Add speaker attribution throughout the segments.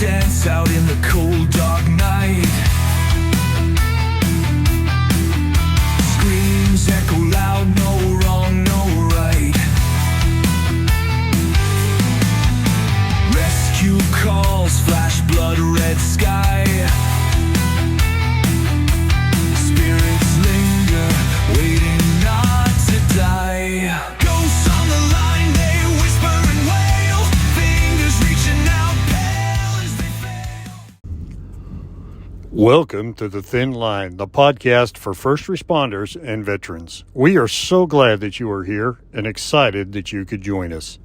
Speaker 1: dance out in the cold dark night. Screams echo loud, no wrong, no right. Rescue calls flash blood red sky. Spirits linger, waiting not to die. Ghosts on the line, they whisper and wail. Fingers reaching out, pale as they fail.
Speaker 2: Welcome to The Thin Line, the podcast for first responders and veterans. We are so glad that you are here and excited that you could join us.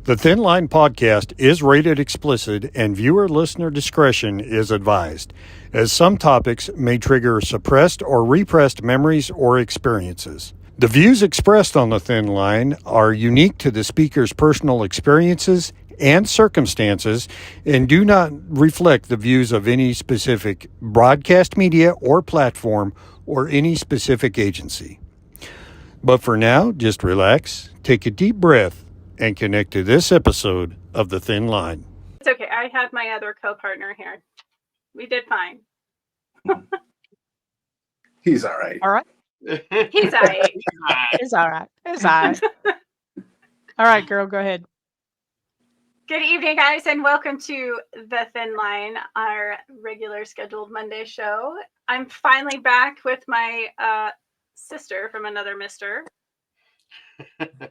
Speaker 2: The Thin Line podcast is rated explicit and viewer-listener discretion is advised, as some topics may trigger suppressed or repressed memories or experiences. The views expressed on The Thin Line are unique to the speaker's personal experiences and circumstances and do not reflect the views of any specific broadcast media or platform or any specific agency. But for now, just relax, take a deep breath, and connect to this episode of The Thin Line.
Speaker 3: It's okay. I had my other co-partner here. We did fine.
Speaker 4: He's all right.
Speaker 5: All right.
Speaker 3: He's all right.
Speaker 5: It's all right. It's all right. All right, girl, go ahead.
Speaker 3: Good evening, guys, and welcome to The Thin Line, our regular scheduled Monday show. I'm finally back with my sister from another mister,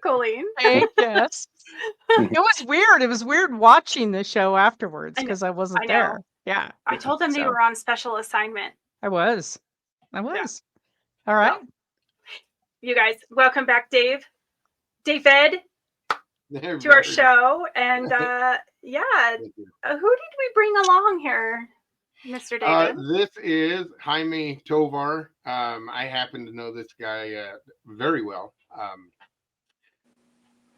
Speaker 3: Colleen.
Speaker 5: Hey, yes. It was weird. It was weird watching the show afterwards because I wasn't
Speaker 3: I know.
Speaker 5: there. Yeah.
Speaker 3: I told them they were on special assignment.
Speaker 5: I was. All right.
Speaker 3: You guys, welcome back, David, to our show. And who did we bring along here, Mr. David?
Speaker 6: This is Jaime Tovar. I happen to know this guy very well.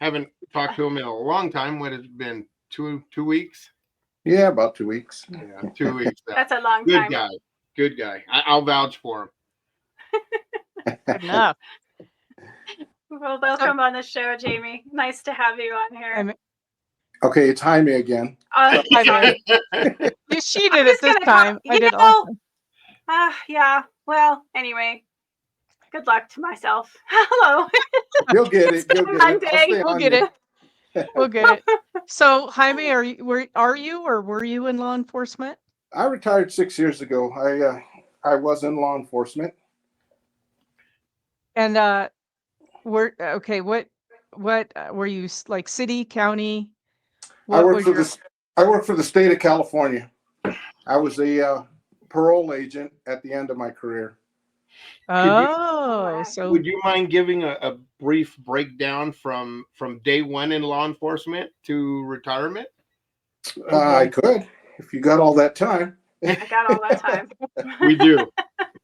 Speaker 6: Haven't talked to him in a long time. What has it been? Two weeks?
Speaker 4: Yeah, about 2 weeks.
Speaker 6: Yeah, 2 weeks.
Speaker 3: That's a long
Speaker 6: Good
Speaker 3: time.
Speaker 6: Good guy. I'll vouch for him.
Speaker 5: Good enough.
Speaker 3: Well, welcome on the show, Jamie. Nice to have you on here.
Speaker 4: Okay, it's Jaime again.
Speaker 3: Sorry.
Speaker 5: You cheated it this time. I did awesome.
Speaker 3: Yeah. Well, anyway, good luck to myself. Hello.
Speaker 4: You'll get it. You'll
Speaker 3: Monday.
Speaker 4: get it.
Speaker 5: We'll get it. We'll get it. So, Jaime, are you or were you in law enforcement?
Speaker 4: I retired 6 years ago. I was in law enforcement.
Speaker 5: And what were you, like, city, county?
Speaker 4: I worked for the state of California. I was a parole agent at the end of my career.
Speaker 6: Would you mind giving a brief breakdown from day one in law enforcement to retirement?
Speaker 4: I could, if you got all that time.
Speaker 3: I got all that time.
Speaker 6: We do.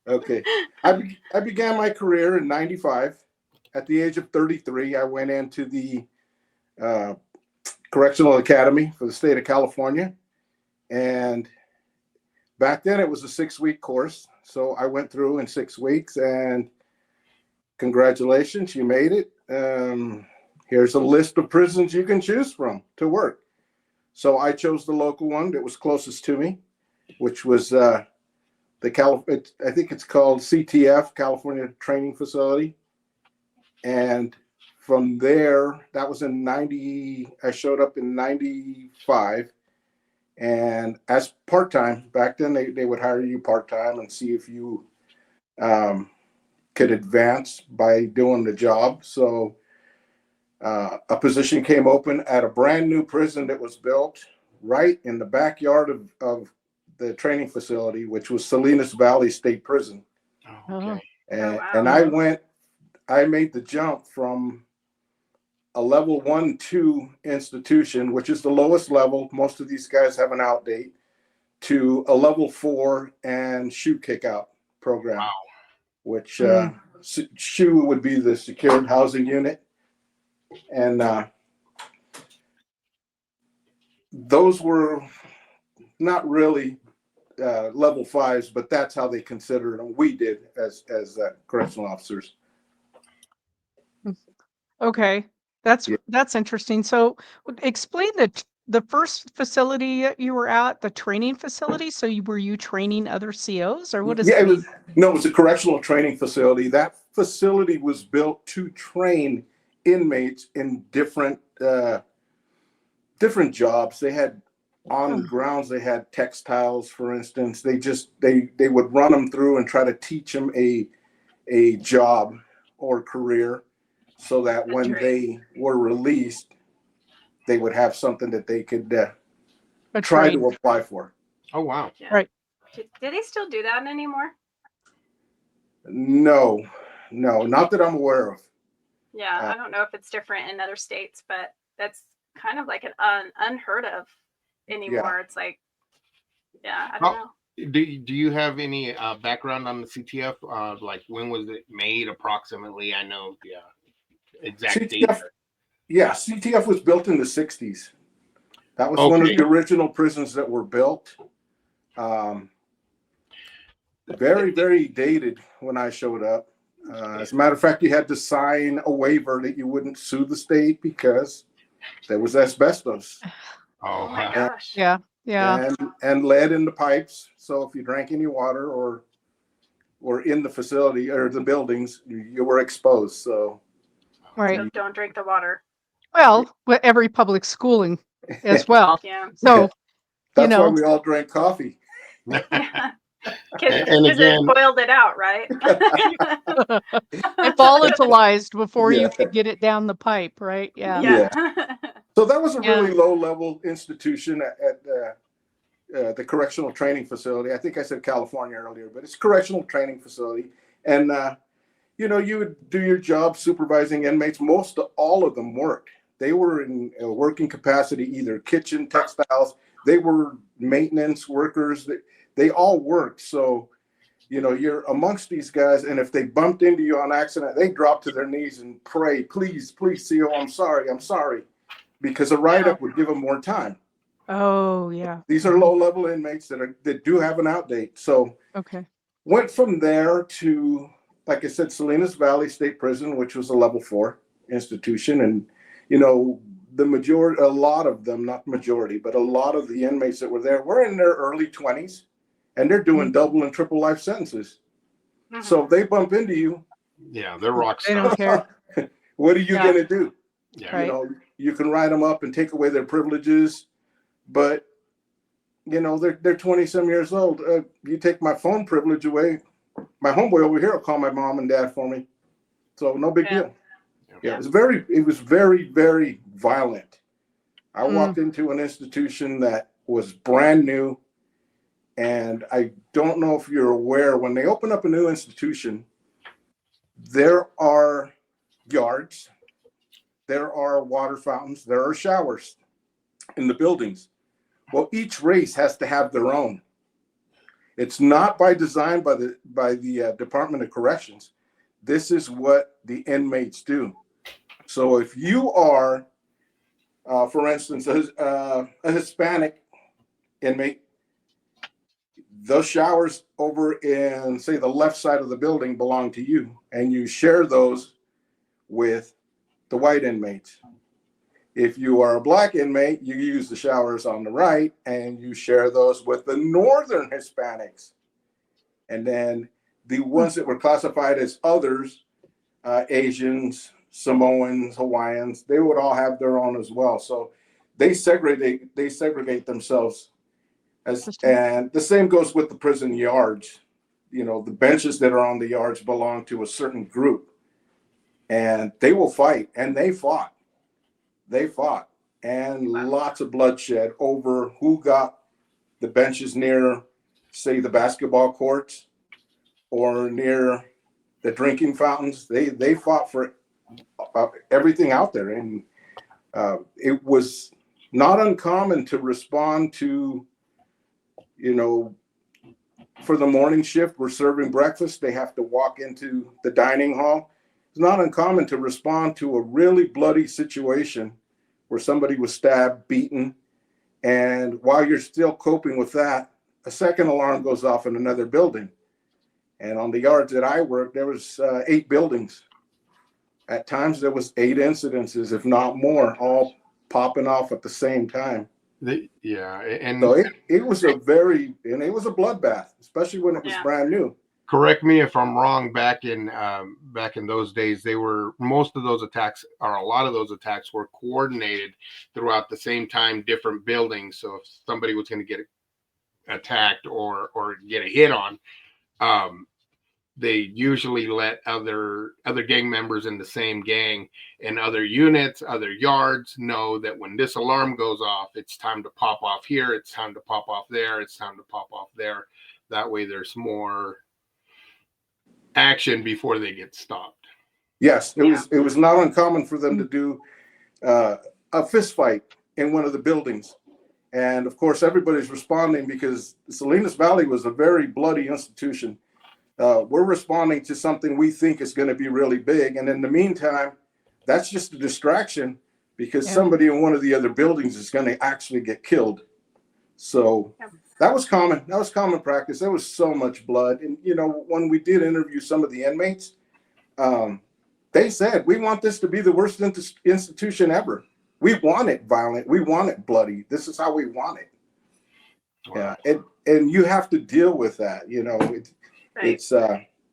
Speaker 4: Okay. I began my career in 95. At the age of 33, I went into the Correctional Academy for the state of California. And back then it was a 6-week course. So I went through in 6 weeks, and congratulations, you made it. Here's a list of prisons you can choose from to work. So I chose the local one that was closest to me, which was I think it's called CTF, California Training Facility. And from there, that was in 90, I showed up in 95. And as part-time, back then they would hire you part-time and see if you could advance by doing the job. So a position came open at a brand new prison that was built right in the backyard of the training facility, which was Salinas Valley State Prison.
Speaker 6: Oh, okay.
Speaker 4: And I made the jump from a level 1-2 institution, which is the lowest level. Most of these guys have an out date, to a level 4 and SHU kickout program.
Speaker 6: Wow.
Speaker 4: Which SHU would be the secured housing unit. And those were not really level 5s, but that's how they considered them. We did as correctional officers.
Speaker 5: Okay. That's interesting. So explain the first facility that you were at, the training facility. So were you training other COs, or what does
Speaker 4: Yeah,
Speaker 5: that
Speaker 4: it was
Speaker 5: mean?
Speaker 4: no, it was a correctional training facility. That facility was built to train inmates in different jobs. They had on the grounds, they had textiles, for instance. They would run them through and try to teach them a job or career, so that
Speaker 3: That's
Speaker 4: when
Speaker 3: great.
Speaker 4: they were released, they would have something that they could
Speaker 5: A
Speaker 4: try
Speaker 5: trade.
Speaker 4: to apply for.
Speaker 6: Oh wow.
Speaker 3: Yeah.
Speaker 5: Right.
Speaker 3: Do they still do that anymore?
Speaker 4: No, not that I'm aware of.
Speaker 3: Yeah,
Speaker 4: Uh,
Speaker 3: I don't know if it's different in other states, but that's kind of like an unheard of anymore. It's like, yeah, I don't
Speaker 6: How,
Speaker 3: know.
Speaker 6: do you have any background on the CTF? Like when was it made approximately? I know, yeah, exact date.
Speaker 4: CTF, yeah, CTF was built in the 60s. That was one of
Speaker 6: Okay.
Speaker 4: the original prisons that were built. Very, very dated when I showed up. As a matter of fact, you had to sign a waiver that you wouldn't sue the state because there was asbestos
Speaker 3: Oh my
Speaker 6: Oh,
Speaker 3: gosh.
Speaker 5: Yeah. Yeah.
Speaker 4: and lead in the pipes. So if you drank any water or were in the facility or the buildings, you were exposed. So
Speaker 5: Right.
Speaker 3: So don't drink the water.
Speaker 5: Well, every public schooling as well.
Speaker 3: Yeah.
Speaker 5: So,
Speaker 4: that's why
Speaker 5: know.
Speaker 4: we all drank coffee.
Speaker 3: Yeah.
Speaker 6: And
Speaker 3: Because
Speaker 6: again-
Speaker 3: it boiled it out, right?
Speaker 5: It volatilized before
Speaker 4: Yeah.
Speaker 5: you could get it down the pipe, right? Yeah.
Speaker 3: Yeah.
Speaker 4: So that was a
Speaker 5: Yeah.
Speaker 4: really low level institution at the correctional training facility. I think I said California earlier, but it's a correctional training facility. And, you would do your job supervising inmates. All of them worked. They were in a working capacity, either kitchen, textiles. They were maintenance workers. They all worked. So, you're amongst these guys. And if they bumped into you on accident, they drop to their knees and pray, please, CO, I'm sorry. Because a write-up would give them more time.
Speaker 5: Oh, yeah.
Speaker 4: These are low-level inmates that do have an outdate. So
Speaker 5: Okay.
Speaker 4: went from there to, like I said, Salinas Valley State Prison, which was a level 4 institution. And, a lot of them, not majority, but a lot of the inmates that were there were in their early 20s, and they're doing double and triple life sentences.
Speaker 3: Mhm.
Speaker 4: So if they bump into you,
Speaker 6: yeah, they're rock
Speaker 5: They
Speaker 6: stars.
Speaker 5: don't care.
Speaker 4: what are you
Speaker 5: Yeah.
Speaker 4: going to do?
Speaker 6: Yeah.
Speaker 5: Right.
Speaker 4: You can write them up and take away their privileges, but they're 20 some years old. You take my phone privilege away, my homeboy over here will call my mom and dad for me. So no big
Speaker 3: Yeah.
Speaker 4: deal. Yeah, it was very, very violent. I walked into an institution that was brand new, and I don't know if you're aware, when they open up a new institution, there are yards, there are water fountains, there are showers in the buildings. Well, each race has to have their own. It's not by design by the Department of Corrections. This is what the inmates do. So if you are, for instance, a Hispanic inmate, those showers over in, say, the left side of the building belong to you, and you share those with the white inmates. If you are a black inmate, you use the showers on the right, and you share those with the northern Hispanics. And then the ones that were classified as others, Asians, Samoans, Hawaiians, they would all have their own as well. So they segregate themselves. And the same goes with the prison yards. The benches that are on the yards belong to a certain group, and they will fight, and they fought, and lots of bloodshed over who got the benches near, say, the basketball courts or near the drinking fountains. They fought for everything out there, and it was not uncommon to respond to, for the morning shift, we're serving breakfast. They have to walk into the dining hall. It's not uncommon to respond to a really bloody situation where somebody was stabbed, beaten, and while you're still coping with that, a second alarm goes off in another building. And on the yards that I worked, there was 8 buildings. At times there was 8 incidences, if not more, all popping off at the same time.
Speaker 6: And
Speaker 4: So it was a bloodbath, especially when it was
Speaker 3: Yeah.
Speaker 4: brand new.
Speaker 6: correct me if I'm wrong. Back in those days, most of those attacks, or a lot of those attacks, were coordinated throughout the same time, different buildings. So if somebody was going to get attacked or get a hit on, they usually let other gang members in the same gang and other units, other yards know that when this alarm goes off, it's time to pop off here, it's time to pop off there, it's time to pop off there. That way there's more action before they get stopped.
Speaker 4: Yes, it was not uncommon for them to do a fist fight in one of the buildings. And of course, everybody's responding because Salinas Valley was a very bloody institution. We're responding to something we think is going to be really big. And in the meantime, that's just a distraction because somebody in one of the other buildings is going to actually get killed. So that was common. That was common practice. There was so much blood. And, when we did interview some of the inmates, they said, we want this to be the worst institution ever. We want it violent. We want it bloody. This is how we want it.
Speaker 6: Wow.
Speaker 4: Yeah. And you have to deal with that.
Speaker 3: Right.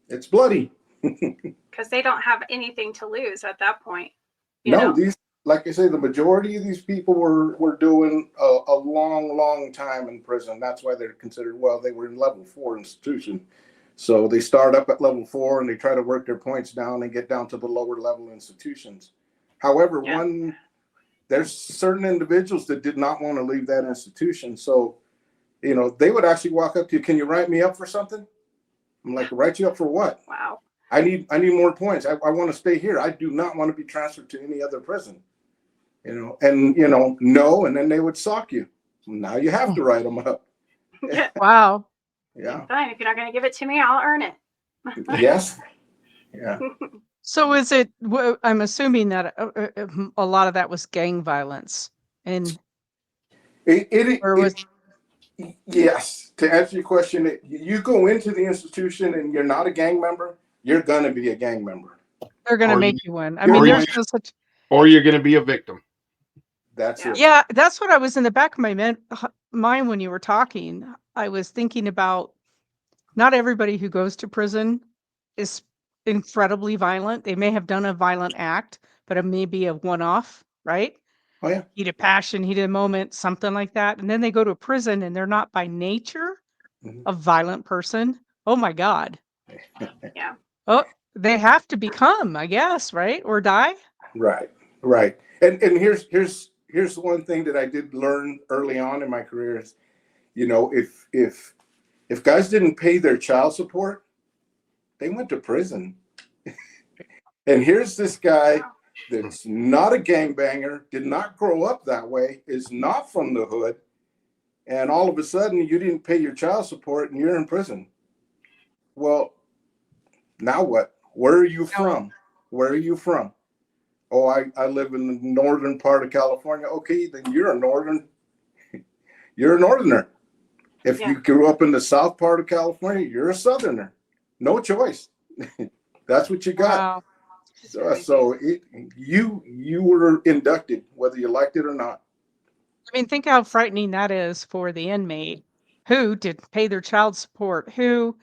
Speaker 4: It's bloody.
Speaker 3: Because they don't have anything to lose at that point.
Speaker 4: These, like I say, the majority of these people were doing a long time in prison. That's why they're considered, they were in level 4 institution. So they start up at level 4 and they try to work their points down and get down to the lower level institutions. However, there's certain individuals that did not want to leave that institution. So, they would actually walk up to you, can you write me up for something? I'm like, write you up for what?
Speaker 3: Wow.
Speaker 4: I need more points. I want to stay here. I do not want to be transferred to any other prison. No, and then they would sock you. Now you have to write them up.
Speaker 5: Wow.
Speaker 4: Yeah.
Speaker 3: Fine. If you're not going to give it to me, I'll earn it.
Speaker 4: Yes. Yeah.
Speaker 5: So is it, I'm assuming that a lot of that was gang violence. And
Speaker 4: yes. To answer your question, you go into the institution and you're not a gang member, you're going to be a gang member.
Speaker 5: They're going to make you one. I
Speaker 4: Or
Speaker 5: mean,
Speaker 4: you-
Speaker 5: there's no such.
Speaker 6: Or you're going to be a victim.
Speaker 4: That's it.
Speaker 5: Yeah, that's what I was in the back of my mind when you were talking. I was thinking about not everybody who goes to prison is incredibly violent. They may have done a violent act, but it may be a one-off, right?
Speaker 4: Oh, yeah.
Speaker 5: Heat of passion, heat of moment, something like that. And then they go to a prison and they're not by nature a violent person. Oh my God.
Speaker 3: Yeah.
Speaker 5: Oh, they have to become, I guess, right? Or die.
Speaker 4: Right. And here's one thing that I did learn early on in my career is, if guys didn't pay their child support, they went to prison. And here's this guy that's not a gangbanger, did not grow up that way, is not from the hood, and all of a sudden you didn't pay your child support and you're in prison. Well, now what? Where are you from? Where are you from? Oh, I live in the northern part of California. Okay, then you're a northerner. If you grew up in the south part of California, you're a southerner. No choice. That's what you got.
Speaker 5: Wow.
Speaker 4: So you were inducted, whether you liked it or not.
Speaker 5: I mean, think how frightening that is for the inmate who didn't pay their child support, who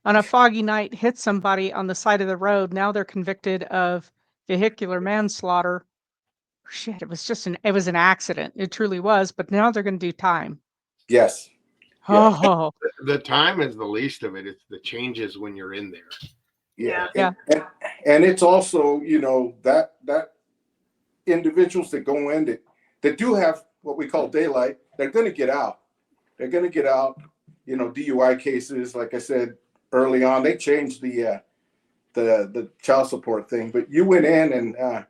Speaker 5: on a foggy night hit somebody on the side of the road. Now they're convicted of vehicular manslaughter. Shit, it was an accident. It truly was, but now they're going to do time.
Speaker 4: Yes.
Speaker 5: Oh,
Speaker 6: The time is the least of it. It's the changes when you're in there.
Speaker 4: Yeah.
Speaker 5: Yeah.
Speaker 4: And it's also, that individuals that go in that do have what we call daylight, they're going to get out. They're going to get out. DUI cases, like I said early on, they changed the child support thing. But you went in and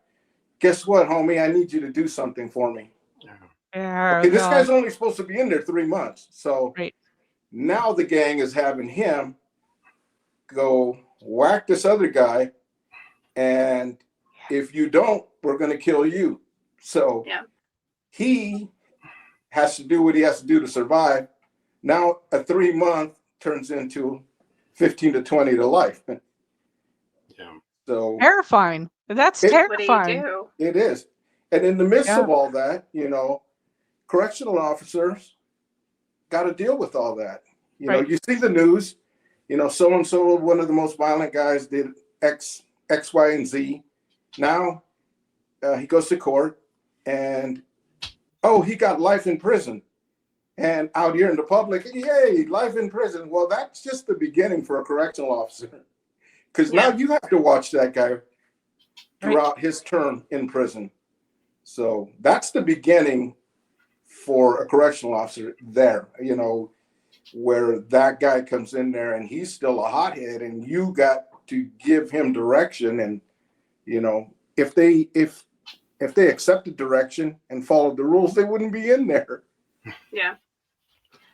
Speaker 4: guess what, homie? I need you to do something for me.
Speaker 5: yeah.
Speaker 4: Okay, this
Speaker 5: no.
Speaker 4: guy's only supposed to be in there 3 months. So
Speaker 5: Right.
Speaker 4: now the gang is having him go whack this other guy. And if you don't, we're going to kill you. So he has to do what he has to do to survive. Now a 3 month turns into 15 to 20 to life.
Speaker 6: Yeah.
Speaker 4: So
Speaker 5: Terrifying. That's
Speaker 3: What do you
Speaker 5: terrifying.
Speaker 3: do?
Speaker 4: it is. And in the midst of all that, correctional officers got to deal with all that. You know,
Speaker 5: Right.
Speaker 4: you see the news, you know, so and so, one of the most violent guys did X, Y, and Z. Now he goes to court and, oh, he got life in prison. And out here in the public, yay, life in prison. Well, that's just the beginning for a correctional officer. Because now you have to watch that guy throughout his term in prison. So that's the beginning for a correctional officer there, you know, where that guy comes in there and he's still a hothead and you got to give him direction. And, you know, if they accepted direction and followed the rules, they wouldn't be in there.
Speaker 3: Yeah.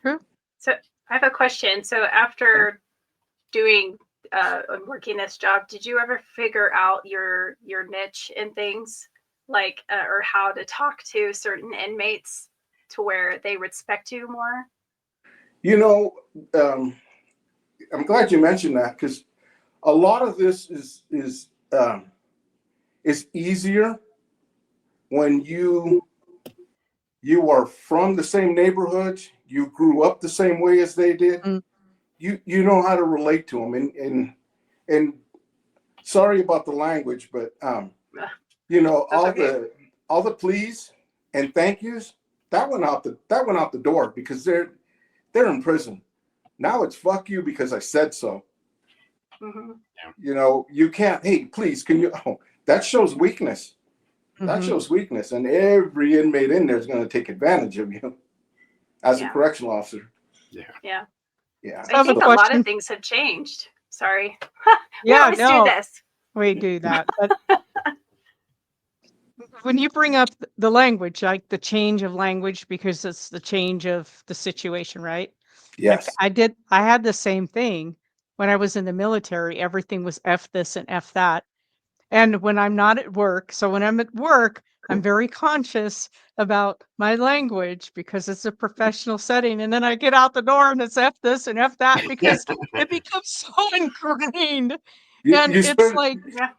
Speaker 5: True.
Speaker 3: So I have a question. So after doing working this job, did you ever figure out your niche in things like or how to talk to certain inmates to where they respect you more?
Speaker 4: You know, I'm glad you mentioned that because a lot of this is easier when you are from the same neighborhood, you grew up the same way as they did.
Speaker 5: Mm.
Speaker 4: You know how to relate to them, and sorry about the language, but you know, all the please and thank yous that went out the door because they're in prison. Now it's fuck you because I said so.
Speaker 3: Mm-hmm.
Speaker 4: You know, you can't, hey, please, can you, oh, that shows weakness. That
Speaker 5: Mhm.
Speaker 4: shows weakness. And every inmate in there is going to take advantage of you as a correctional officer.
Speaker 3: Yeah.
Speaker 4: Yeah.
Speaker 5: I have
Speaker 3: I think
Speaker 5: a
Speaker 3: a lot
Speaker 5: question.
Speaker 3: of things have changed. Sorry. We
Speaker 5: Yeah,
Speaker 3: always do
Speaker 5: no,
Speaker 3: this.
Speaker 5: we do that. But when you bring up the language, like the change of language, because it's the change of the situation, right? Like
Speaker 4: Yes.
Speaker 5: I had the same thing when I was in the military. Everything was F this and F that. And when I'm not at work, so when I'm at work, I'm very conscious about my language because it's a professional setting. And then I get out the door and it's F this and F that because it becomes so ingrained. And
Speaker 4: You
Speaker 5: it's
Speaker 4: spend,
Speaker 5: like,
Speaker 3: Yeah.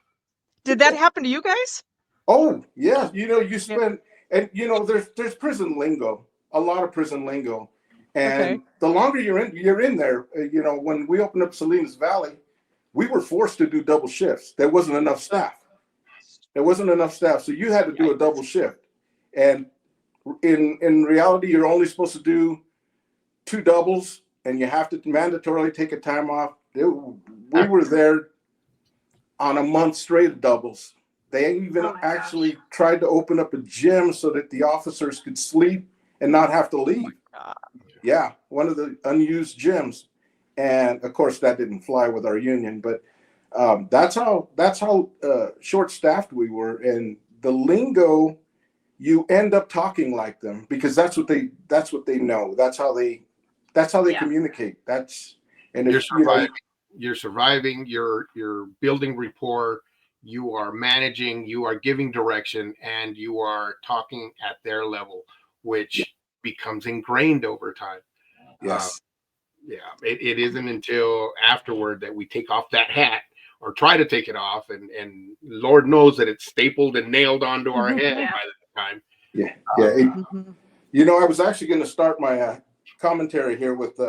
Speaker 5: did that happen to you guys?
Speaker 4: oh, yeah. You know, you
Speaker 5: Yeah.
Speaker 4: spend, and you know, there's prison lingo, a lot of prison lingo. And
Speaker 5: Okay.
Speaker 4: the longer you're in there, you know, when we opened up Salinas Valley, we were forced to do double shifts. There wasn't enough staff. So you had to do a double shift. And in reality, you're only supposed to do 2 doubles, and you have to mandatorily take a time off. We were there on a month straight of doubles. They even
Speaker 3: Oh my
Speaker 4: actually tried to open up a gym so that the officers could sleep and not have to leave. Yeah, one of the unused gyms. And of course, that didn't fly with our union, but that's how short-staffed we were. And the lingo, you end up talking like them because that's what they know. That's how they communicate. And
Speaker 6: You're
Speaker 4: if you know,
Speaker 6: surviving, you're building rapport, you are managing, you are giving direction, and you are talking at their level, which becomes ingrained over time.
Speaker 4: yes,
Speaker 6: It isn't until afterward that we take off that hat or try to take it off, and Lord knows that it's stapled and nailed onto our head
Speaker 3: Yeah.
Speaker 6: by the time.
Speaker 4: yeah.
Speaker 5: Mhm.
Speaker 4: You know, I was actually going to start my commentary here with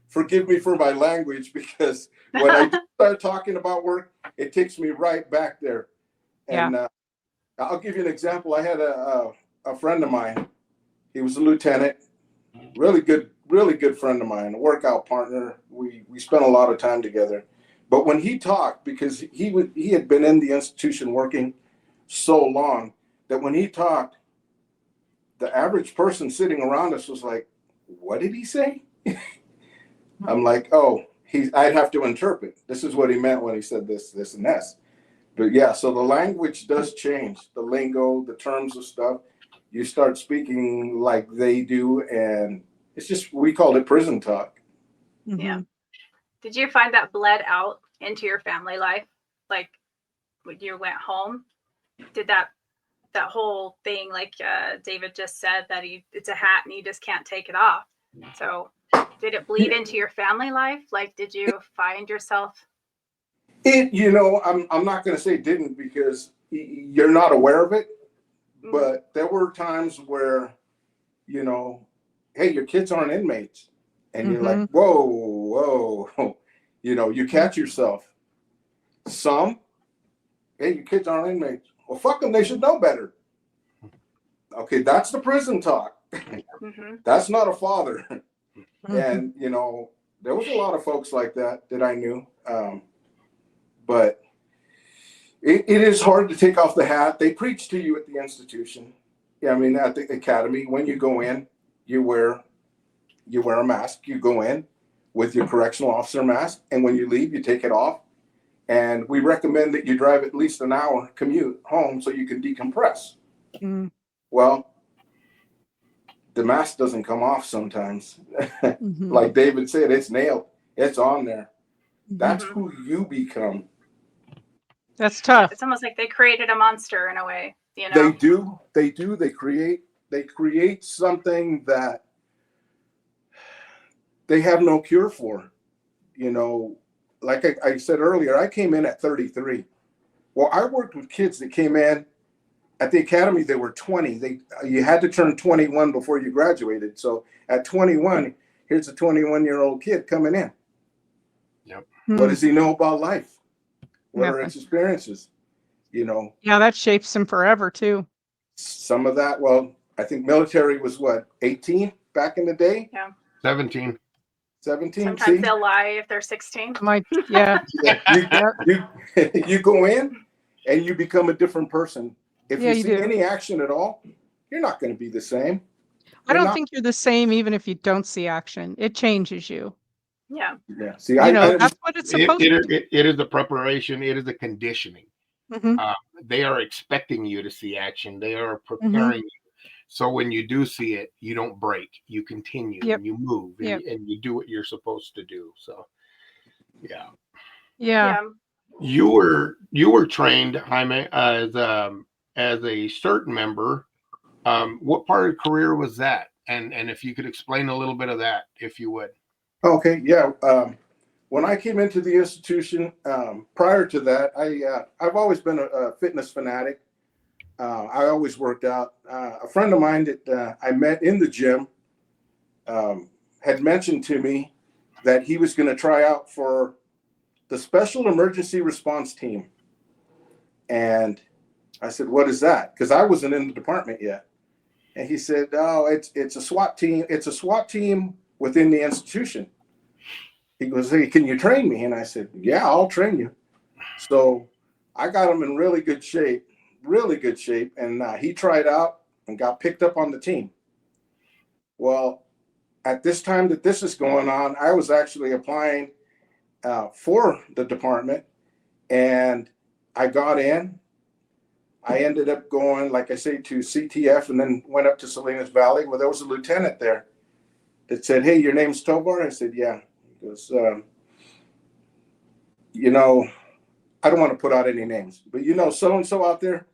Speaker 4: forgive me for my language because when I start talking about work, it takes me right back there. And I'll give you an example. I had a friend of mine. He was a lieutenant, really good friend of mine, a workout partner. We spent a lot of time together. But when he talked, because he had been in the institution working so long that when he talked, the average person sitting around us was like, "What did he say?" I'm like, "Oh, I'd have to interpret. This is what he meant when he said this, this, and this." But yeah, so the language does change. The lingo, the terms of stuff. You start speaking like they do, and it's just, we called it prison talk.
Speaker 3: Yeah.
Speaker 5: Mhm.
Speaker 3: Did you find that bled out into your family life? Like when you went home, did that whole thing, like David just said, that it's a hat and you just can't take it off. So did it bleed into your family life? Like, did you find yourself?
Speaker 4: You know, I'm not going to say it didn't because you're not aware of it, but there were times where you know, hey, your kids aren't inmates. And you're like,
Speaker 5: Mhm.
Speaker 4: whoa, you know, you catch yourself. Some, hey, your kids aren't inmates. Well, fuck them, they should know better. Okay, that's the prison talk.
Speaker 3: Mm-hmm.
Speaker 4: That's not a father.
Speaker 5: Mhm.
Speaker 4: And, you know, there was a lot of folks like that I knew. But it is hard to take off the hat. They preach to you at the institution. Yeah, I mean, at the academy, when you go in, you wear a mask. You go in with your correctional officer mask, and when you leave, you take it off. And we recommend that you drive at least an hour commute home so you can decompress.
Speaker 5: Mm.
Speaker 4: Well, the mask doesn't come off sometimes.
Speaker 5: Mhm.
Speaker 4: Like David said, it's nailed. It's on there. That's
Speaker 5: Mhm.
Speaker 4: who you become.
Speaker 5: That's tough.
Speaker 3: It's almost like they created a monster in a way, you know.
Speaker 4: They do. They create something that they have no cure for. You know, like I said earlier, I came in at 33. Well, I worked with kids that came in at the academy. They were 20. You had to turn 21 before you graduated. So at 21, here's a 21-year-old kid coming in.
Speaker 6: Yep.
Speaker 4: What
Speaker 5: Mm.
Speaker 4: does he know about life? What are
Speaker 5: Nothing.
Speaker 4: his experiences? You know,
Speaker 5: Yeah, that shapes him forever too.
Speaker 4: some of that. Well, I think military was what, 18 back in the day,
Speaker 3: Yeah.
Speaker 6: 17.
Speaker 4: 17.
Speaker 3: Sometimes
Speaker 4: See,
Speaker 3: they'll lie if they're 16.
Speaker 5: Yeah.
Speaker 4: you
Speaker 5: Yeah.
Speaker 4: you you go in and you become a different person. If
Speaker 5: Yeah,
Speaker 4: you
Speaker 5: you
Speaker 4: see
Speaker 5: do.
Speaker 4: any action at all, you're not going to be the same.
Speaker 5: I
Speaker 4: You're
Speaker 5: don't
Speaker 4: not.
Speaker 5: think you're the same even if you don't see action. It changes you.
Speaker 3: Yeah.
Speaker 4: Yeah. See,
Speaker 5: You know,
Speaker 4: I was.
Speaker 5: that's what it's supposed to do.
Speaker 6: It is the preparation. It is the conditioning.
Speaker 5: Mhm.
Speaker 6: They are expecting you to see action. They are
Speaker 5: Mhm.
Speaker 6: preparing you. So when you do see it, you don't break. You continue
Speaker 5: Yep.
Speaker 6: and you move
Speaker 5: Yep.
Speaker 6: and you do what you're supposed to do. So yeah.
Speaker 5: Yeah.
Speaker 3: Yeah.
Speaker 6: You were trained, Jaime, as a CERT member. What part of the career was that? And if you could explain a little bit of that, if you would.
Speaker 4: Okay. Yeah. When I came into the institution, prior to that, I've always been a fitness fanatic. I always worked out. A friend of mine that I met in the gym had mentioned to me that he was going to try out for the Special Emergency Response Team. And I said, "What is that?" Because I wasn't in the department yet. And he said, "Oh, it's a SWAT team. It's a SWAT team within the institution." He goes, "Hey, can you train me?" And I said, "Yeah, I'll train you." So I got him in really good shape, really good shape. And he tried out and got picked up on the team. Well, at this time that this is going on, I was actually applying for the department, and I got in. I ended up going, like I say, to CTF and then went up to Salinas Valley. Well, there was a lieutenant there that said, "Hey, your name's Tovar?" I said, "Yeah." He goes, "You know, I don't want to put out any names, but you know so-and-so out there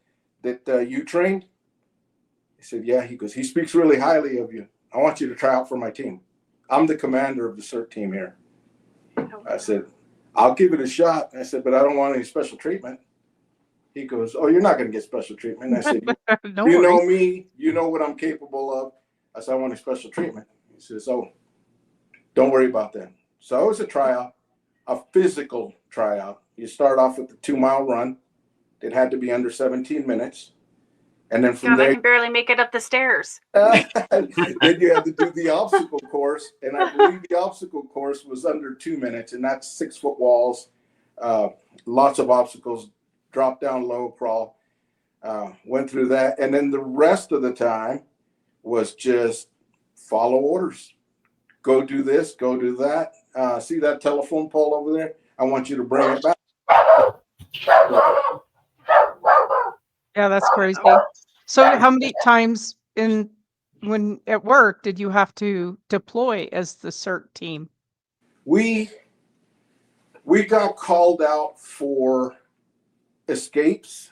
Speaker 4: that you trained?" I said, "Yeah." He goes, "He speaks really highly of you. I want you to try out for my team. I'm the commander of the CERT team here." I said, "I'll give it a shot." I said, "But I don't want any special treatment." He goes, "Oh, you're not going to get special treatment." I said,
Speaker 5: No
Speaker 4: "You know
Speaker 5: worries.
Speaker 4: me. You know what I'm capable of." I said, "I want a special treatment." He says, "Oh, don't worry about that." So it was a tryout, a physical tryout. You start off with the 2-mile run. It had to be under 17 minutes. And then from
Speaker 3: God, I
Speaker 4: there,
Speaker 3: can barely make it up the stairs.
Speaker 4: then you had to do the obstacle course. And I believe the obstacle course was under 2 minutes. And that's 6-foot walls, lots of obstacles, drop down low, crawl. Went through that. And then the rest of the time was just follow orders. Go do this, go do that. See that telephone pole over there? I want you to bring it back.
Speaker 5: Yeah, that's crazy.
Speaker 3: Oh,
Speaker 5: So how many times when at work did you have to deploy as the CERT team?
Speaker 4: We got called out for escapes,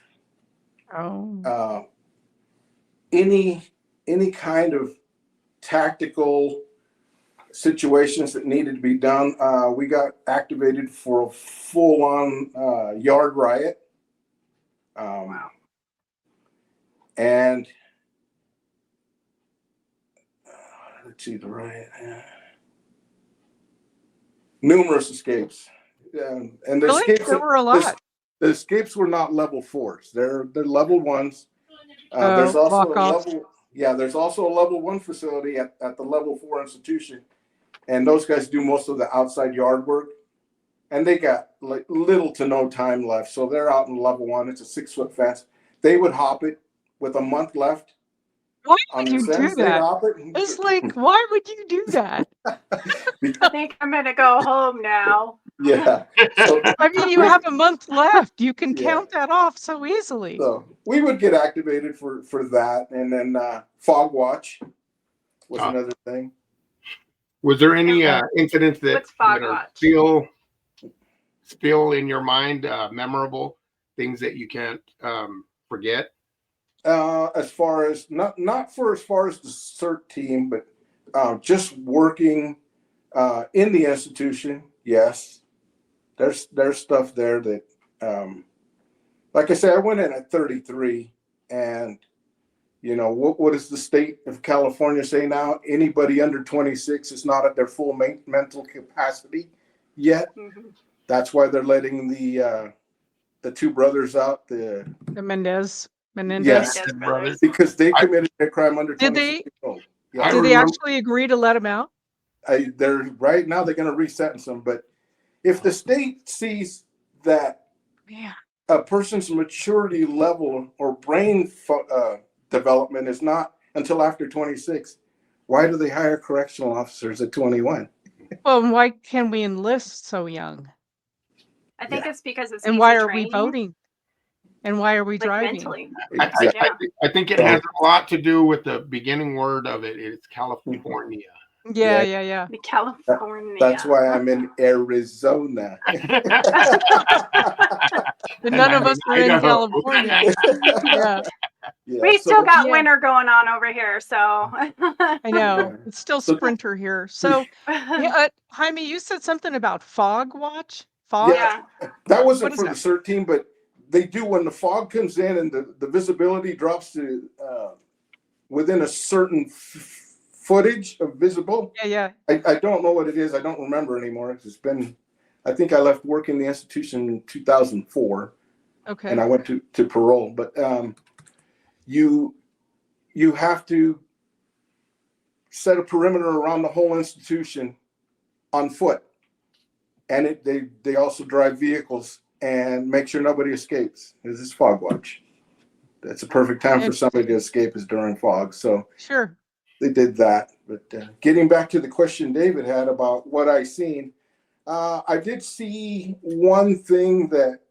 Speaker 5: Oh.
Speaker 4: uh, any kind of tactical situations that needed to be done. We got activated for a full-on yard riot,
Speaker 3: wow.
Speaker 4: and see the right. Numerous escapes. And the
Speaker 5: Really?
Speaker 4: escapes
Speaker 5: There were a lot.
Speaker 4: the escapes were not level 4s. They're level 1s. There's also a
Speaker 5: walk-offs.
Speaker 4: there's also a level 1 facility at the level 4 institution, and those guys do most of the outside yard work, and they got like little to no time left, so they're out in level 1. It's a 6-foot fence. They would hop it with a month left
Speaker 5: Why
Speaker 4: on
Speaker 5: would
Speaker 4: the
Speaker 5: you do
Speaker 4: fence. They'd
Speaker 5: that?
Speaker 4: hop it.
Speaker 5: It's like, why would you do that?
Speaker 3: I think I'm gonna go home now.
Speaker 4: Yeah. So,
Speaker 5: I mean, you have a month left. You can
Speaker 4: Yeah.
Speaker 5: count that off so easily.
Speaker 4: so we would get activated for that, and then fog watch was
Speaker 6: Ah.
Speaker 4: another thing.
Speaker 6: Was there any incidents that
Speaker 3: What's fog
Speaker 6: are
Speaker 3: watch?
Speaker 6: still in your mind, memorable things that you can't forget?
Speaker 4: As far as not as far as the CERT team, but just working in the institution, yes. There's stuff there that, like I say, I went in at 33, and what does the state of California say now? Anybody under 26 is not at their full mental capacity yet.
Speaker 3: Mhm.
Speaker 4: That's why they're letting the two brothers out.
Speaker 5: The Menendez.
Speaker 4: Yes,
Speaker 3: Menendez brothers.
Speaker 4: because they committed a crime under
Speaker 5: Did
Speaker 4: 26 years old. Yeah.
Speaker 5: Did they actually agree to let him out?
Speaker 4: They're right now. They're going to re-sentence them, but if the state sees that
Speaker 5: Yeah.
Speaker 4: a person's maturity level or brain development is not until after 26, why do they hire correctional officers at 21?
Speaker 5: Well, and why can we enlist so young?
Speaker 3: I think it's because it's
Speaker 5: And
Speaker 3: easy
Speaker 5: why are we
Speaker 3: training,
Speaker 5: voting? And why are we
Speaker 3: like
Speaker 5: driving?
Speaker 3: mentally.
Speaker 4: Exactly.
Speaker 3: Yeah.
Speaker 6: I think it has a lot to do with the beginning word of it. It's California.
Speaker 5: Yeah.
Speaker 3: The California.
Speaker 4: That's why I'm in Arizona.
Speaker 5: But none of us are in
Speaker 6: Idaho.
Speaker 5: California. Yeah,
Speaker 4: Yeah,
Speaker 3: We
Speaker 4: so
Speaker 3: still got
Speaker 5: Yeah.
Speaker 3: winter going on over here, so.
Speaker 5: I know.
Speaker 4: Yeah.
Speaker 5: It's still
Speaker 4: So-
Speaker 5: sprinter here. So, Jaime, you said something about fog watch? Fog?
Speaker 4: Yeah. that wasn't
Speaker 5: What is
Speaker 4: for the CERT team, but they do when the fog comes in and the visibility drops to within a certain footage of visible.
Speaker 5: Yeah.
Speaker 4: I don't know what it is. I don't remember anymore. It's been, I think I left work in the institution in 2004,
Speaker 5: Okay.
Speaker 4: and I went to parole. But you have to set a perimeter around the whole institution on foot, and they also drive vehicles and make sure nobody escapes. This is fog watch. That's a perfect time for somebody to escape is during fog. So
Speaker 5: Sure.
Speaker 4: they did that. But getting back to the question David had about what I seen, I did see one thing that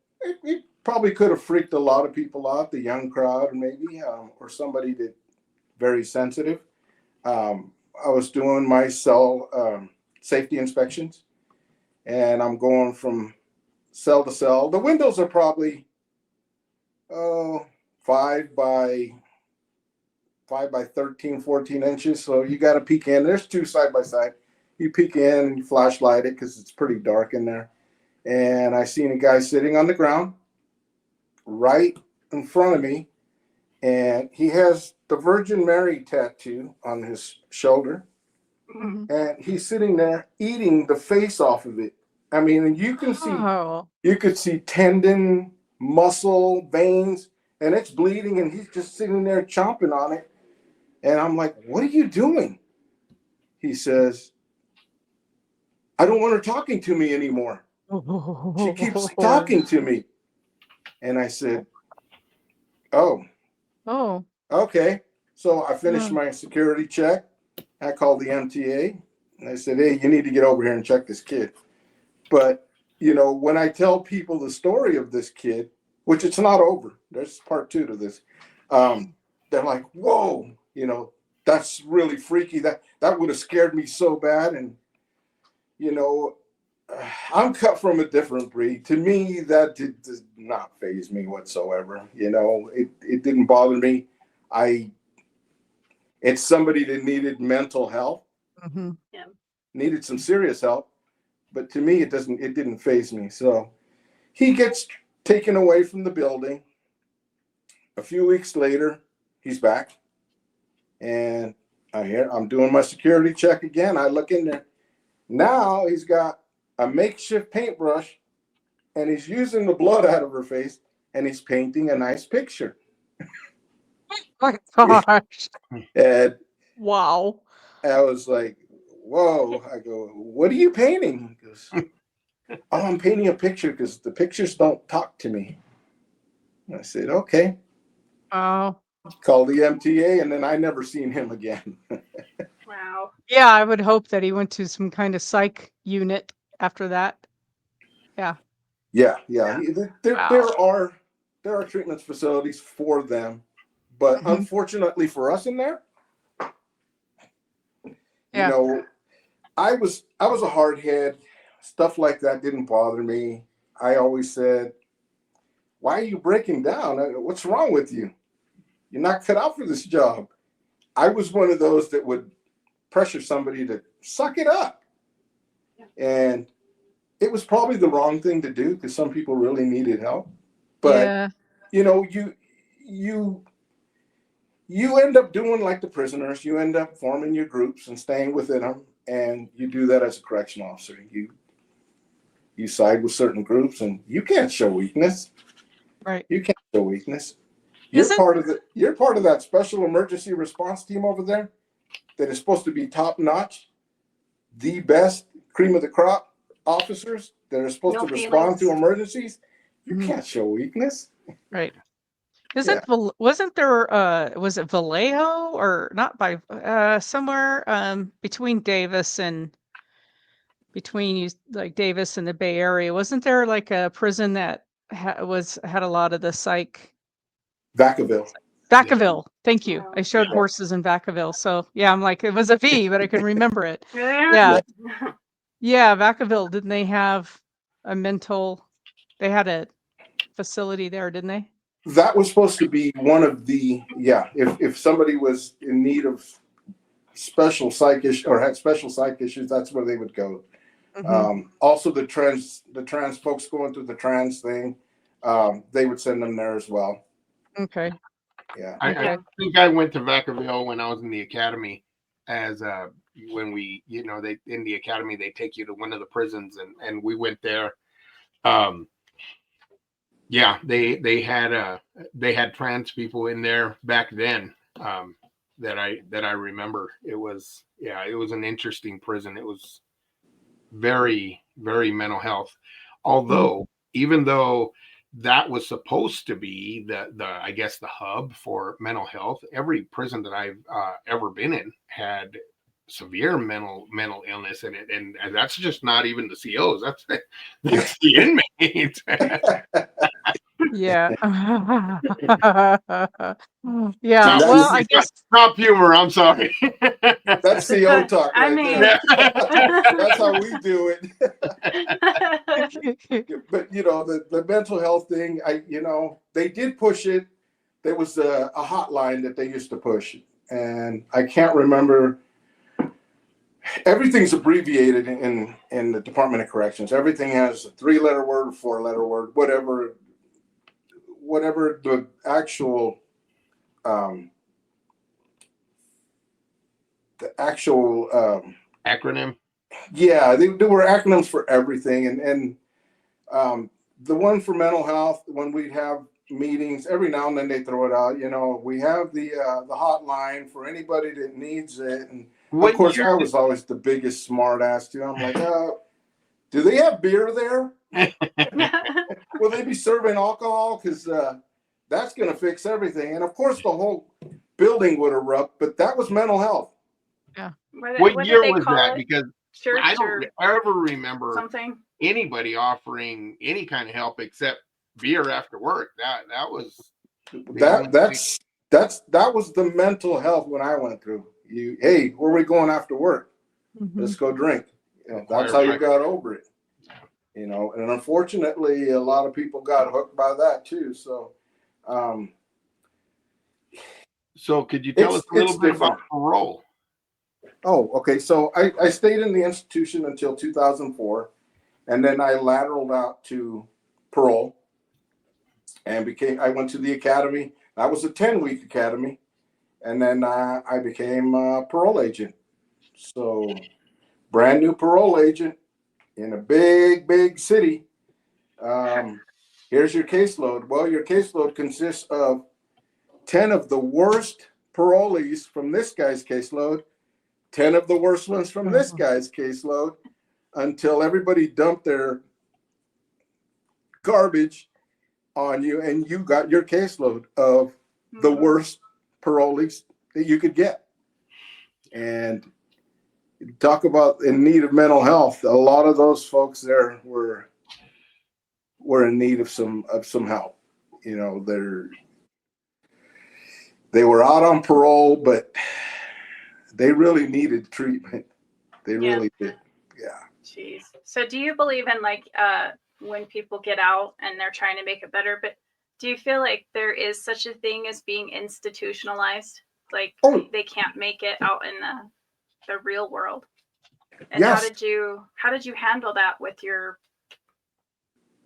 Speaker 4: it probably could have freaked a lot of people out, the young crowd maybe, or somebody that very sensitive. I was doing my cell safety inspections, and I'm going from cell to cell. The windows are probably 5 by 13, 14 inches. So you got to peek in. There's two side by side. You peek in and you flashlight it because it's pretty dark in there. And I seen a guy sitting on the ground right in front of me. And he has the Virgin Mary tattoo on his shoulder.
Speaker 5: Mhm.
Speaker 4: And he's sitting there eating the face off of it. I mean, you can see,
Speaker 5: Oh,
Speaker 4: you could see tendon, muscle, veins, and it's bleeding. And he's just sitting there chomping on it. And I'm like, what are you doing? He says, I don't want her talking to me anymore. She keeps talking to me. And I said, oh,
Speaker 5: Oh,
Speaker 4: okay. So I finished my security check. I called the MTA and I said, hey, you need to get over here and check this kid. But, when I tell people the story of this kid, which it's not over, there's part 2 to this. They're like, whoa, that's really freaky. That would have scared me so bad. And, I'm cut from a different breed. To me, that does not faze me whatsoever. It didn't bother me. It's somebody that needed mental health, needed some serious help. But to me, it didn't faze me. So he gets taken away from the building. A few weeks later, he's back. And I'm doing my security check again. I look in there. Now he's got a makeshift paintbrush and he's using the blood out of her face and he's painting a nice picture.
Speaker 5: My gosh.
Speaker 4: And
Speaker 5: Wow.
Speaker 4: I was like, whoa. I go, what are you painting? He goes, oh, I'm painting a picture because the pictures don't talk to me. And I said, okay.
Speaker 5: Oh.
Speaker 4: Called the MTA and then I never seen him again.
Speaker 3: Wow.
Speaker 5: Yeah, I would hope that he went to some kind of psych unit after that. Yeah.
Speaker 4: Yeah.
Speaker 5: Wow.
Speaker 4: There are treatment facilities for them, but
Speaker 5: Mhm.
Speaker 4: unfortunately for us in there, you
Speaker 5: Yeah.
Speaker 4: know, I was a hard head. Stuff like that didn't bother me. I always said, why are you breaking down? What's wrong with you? You're not cut out for this job. I was one of those that would pressure somebody to suck it up. And it was probably the wrong thing to do because some people really needed help. But
Speaker 5: Yeah.
Speaker 4: you know, you end up doing like the prisoners. You end up forming your groups and staying within them, and you do that as a correction officer. You side with certain groups, and you can't show weakness.
Speaker 5: Right.
Speaker 4: You can't show weakness.
Speaker 5: Isn't
Speaker 4: You're part of that special emergency response team over there that is supposed to be top notch, the best cream of the crop officers that are supposed
Speaker 3: No
Speaker 4: to respond to
Speaker 3: feelings.
Speaker 4: emergencies. You
Speaker 5: Mhm.
Speaker 4: can't show weakness.
Speaker 5: right.
Speaker 4: Yeah.
Speaker 5: Wasn't there was it Vallejo or not by somewhere between Davis and between you like Davis and the Bay Area? Wasn't there like a prison that had a lot of the psych?
Speaker 4: Vacaville.
Speaker 5: Vacaville. Thank you. I
Speaker 3: No.
Speaker 5: showed
Speaker 6: Yeah.
Speaker 5: horses in Vacaville. So yeah, I'm like, it was a V, but I couldn't remember it.
Speaker 3: Yeah.
Speaker 5: Yeah. Yeah, Vacaville. Didn't they have a mental they had a facility there, didn't they?
Speaker 4: That was supposed to be one of the, yeah, if somebody was in need of special psych issue or had special psych issues, that's where they would go. Also the trans folks going through the trans thing, they would send them there as well.
Speaker 5: Okay.
Speaker 4: Yeah.
Speaker 6: I
Speaker 5: Okay.
Speaker 6: think I went to Vacaville when I was in the academy as when we, they in the academy, they take you to one of the prisons and we went there. Yeah, they had trans people in there back then. That I remember. It was an interesting prison. It was very, very mental health. Although, even though that was supposed to be the I guess the hub for mental health, every prison that I've ever been in had severe mental illness in it, and that's just not even the COs. That's the inmates.
Speaker 5: Yeah. Yeah.
Speaker 6: Stop,
Speaker 5: Well, I guess
Speaker 6: stop humor. I'm sorry.
Speaker 4: That's CO talk
Speaker 3: I
Speaker 4: right
Speaker 3: mean,
Speaker 4: there. That's how we do it. But the mental health thing, they did push it. There was a hotline that they used to push, and I can't remember. Everything's abbreviated in the Department of Corrections. Everything has a 3-letter word, 4-letter word, whatever the actual
Speaker 6: Acronym.
Speaker 4: Yeah, there were acronyms for everything, and the one for mental health, when we'd have meetings, every now and then they throw it out. We have the hotline for anybody that needs it, and of course I was always the biggest smart ass too. I'm like, do they have beer there? Will they be serving alcohol? Because that's going to fix everything. And of course, the whole building would erupt. But that was mental health.
Speaker 5: yeah.
Speaker 6: What year
Speaker 3: did they
Speaker 6: was
Speaker 3: call
Speaker 6: that?
Speaker 3: it?
Speaker 6: Because
Speaker 3: Church
Speaker 6: I don't
Speaker 3: or
Speaker 6: ever remember
Speaker 3: something?
Speaker 6: anybody offering any kind of help except beer after work. That was
Speaker 4: That was the mental health when I went through. Hey, where are we going after work? Let's go drink. That's how you got over it. And unfortunately, a lot of people got hooked by that too. So,
Speaker 6: so could you tell us a little bit about parole?
Speaker 4: Oh, okay. So I stayed in the institution until 2004, and then I lateraled out to parole and I went to the academy. That was a 10-week academy. and then I became a parole agent. So, brand new parole agent in a big city. Here's your caseload. Well, your caseload consists of 10 of the worst parolees from this guy's caseload, 10 of the worst ones from this guy's caseload, until everybody dumped their garbage on you and you got your caseload of the worst parolees that you could get. And talk about in need of mental health. A lot of those folks there were in need of some help. You know, they were out on parole, but they really needed treatment. They really did. Yeah.
Speaker 3: Jeez. So do you believe in like when people get out and they're trying to make it better, but do you feel like there is such a thing as being institutionalized? Like they can't make it out in the real world? And
Speaker 4: Yes.
Speaker 3: how did you handle that with your,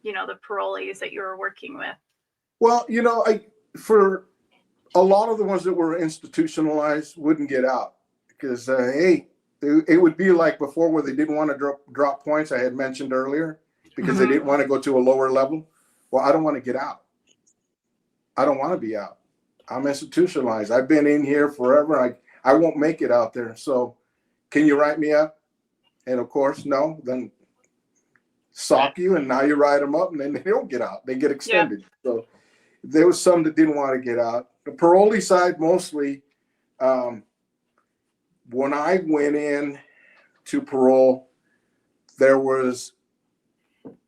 Speaker 3: you know, the parolees that you were working with?
Speaker 4: Well, you know, for a lot of the ones that were institutionalized wouldn't get out because, hey, it would be like before where they didn't want to drop points I had mentioned earlier because they didn't want to go to a lower level. Well, I don't want to get out. I don't want to be out. I'm institutionalized. I've been in here forever. I won't make it out there. So can you write me up? And of course, no, then sock you, and now you write them up, and then they don't get out. They get extended. Yeah. So there was some that didn't want to get out. The parolee side, mostly, when I went in to parole, there was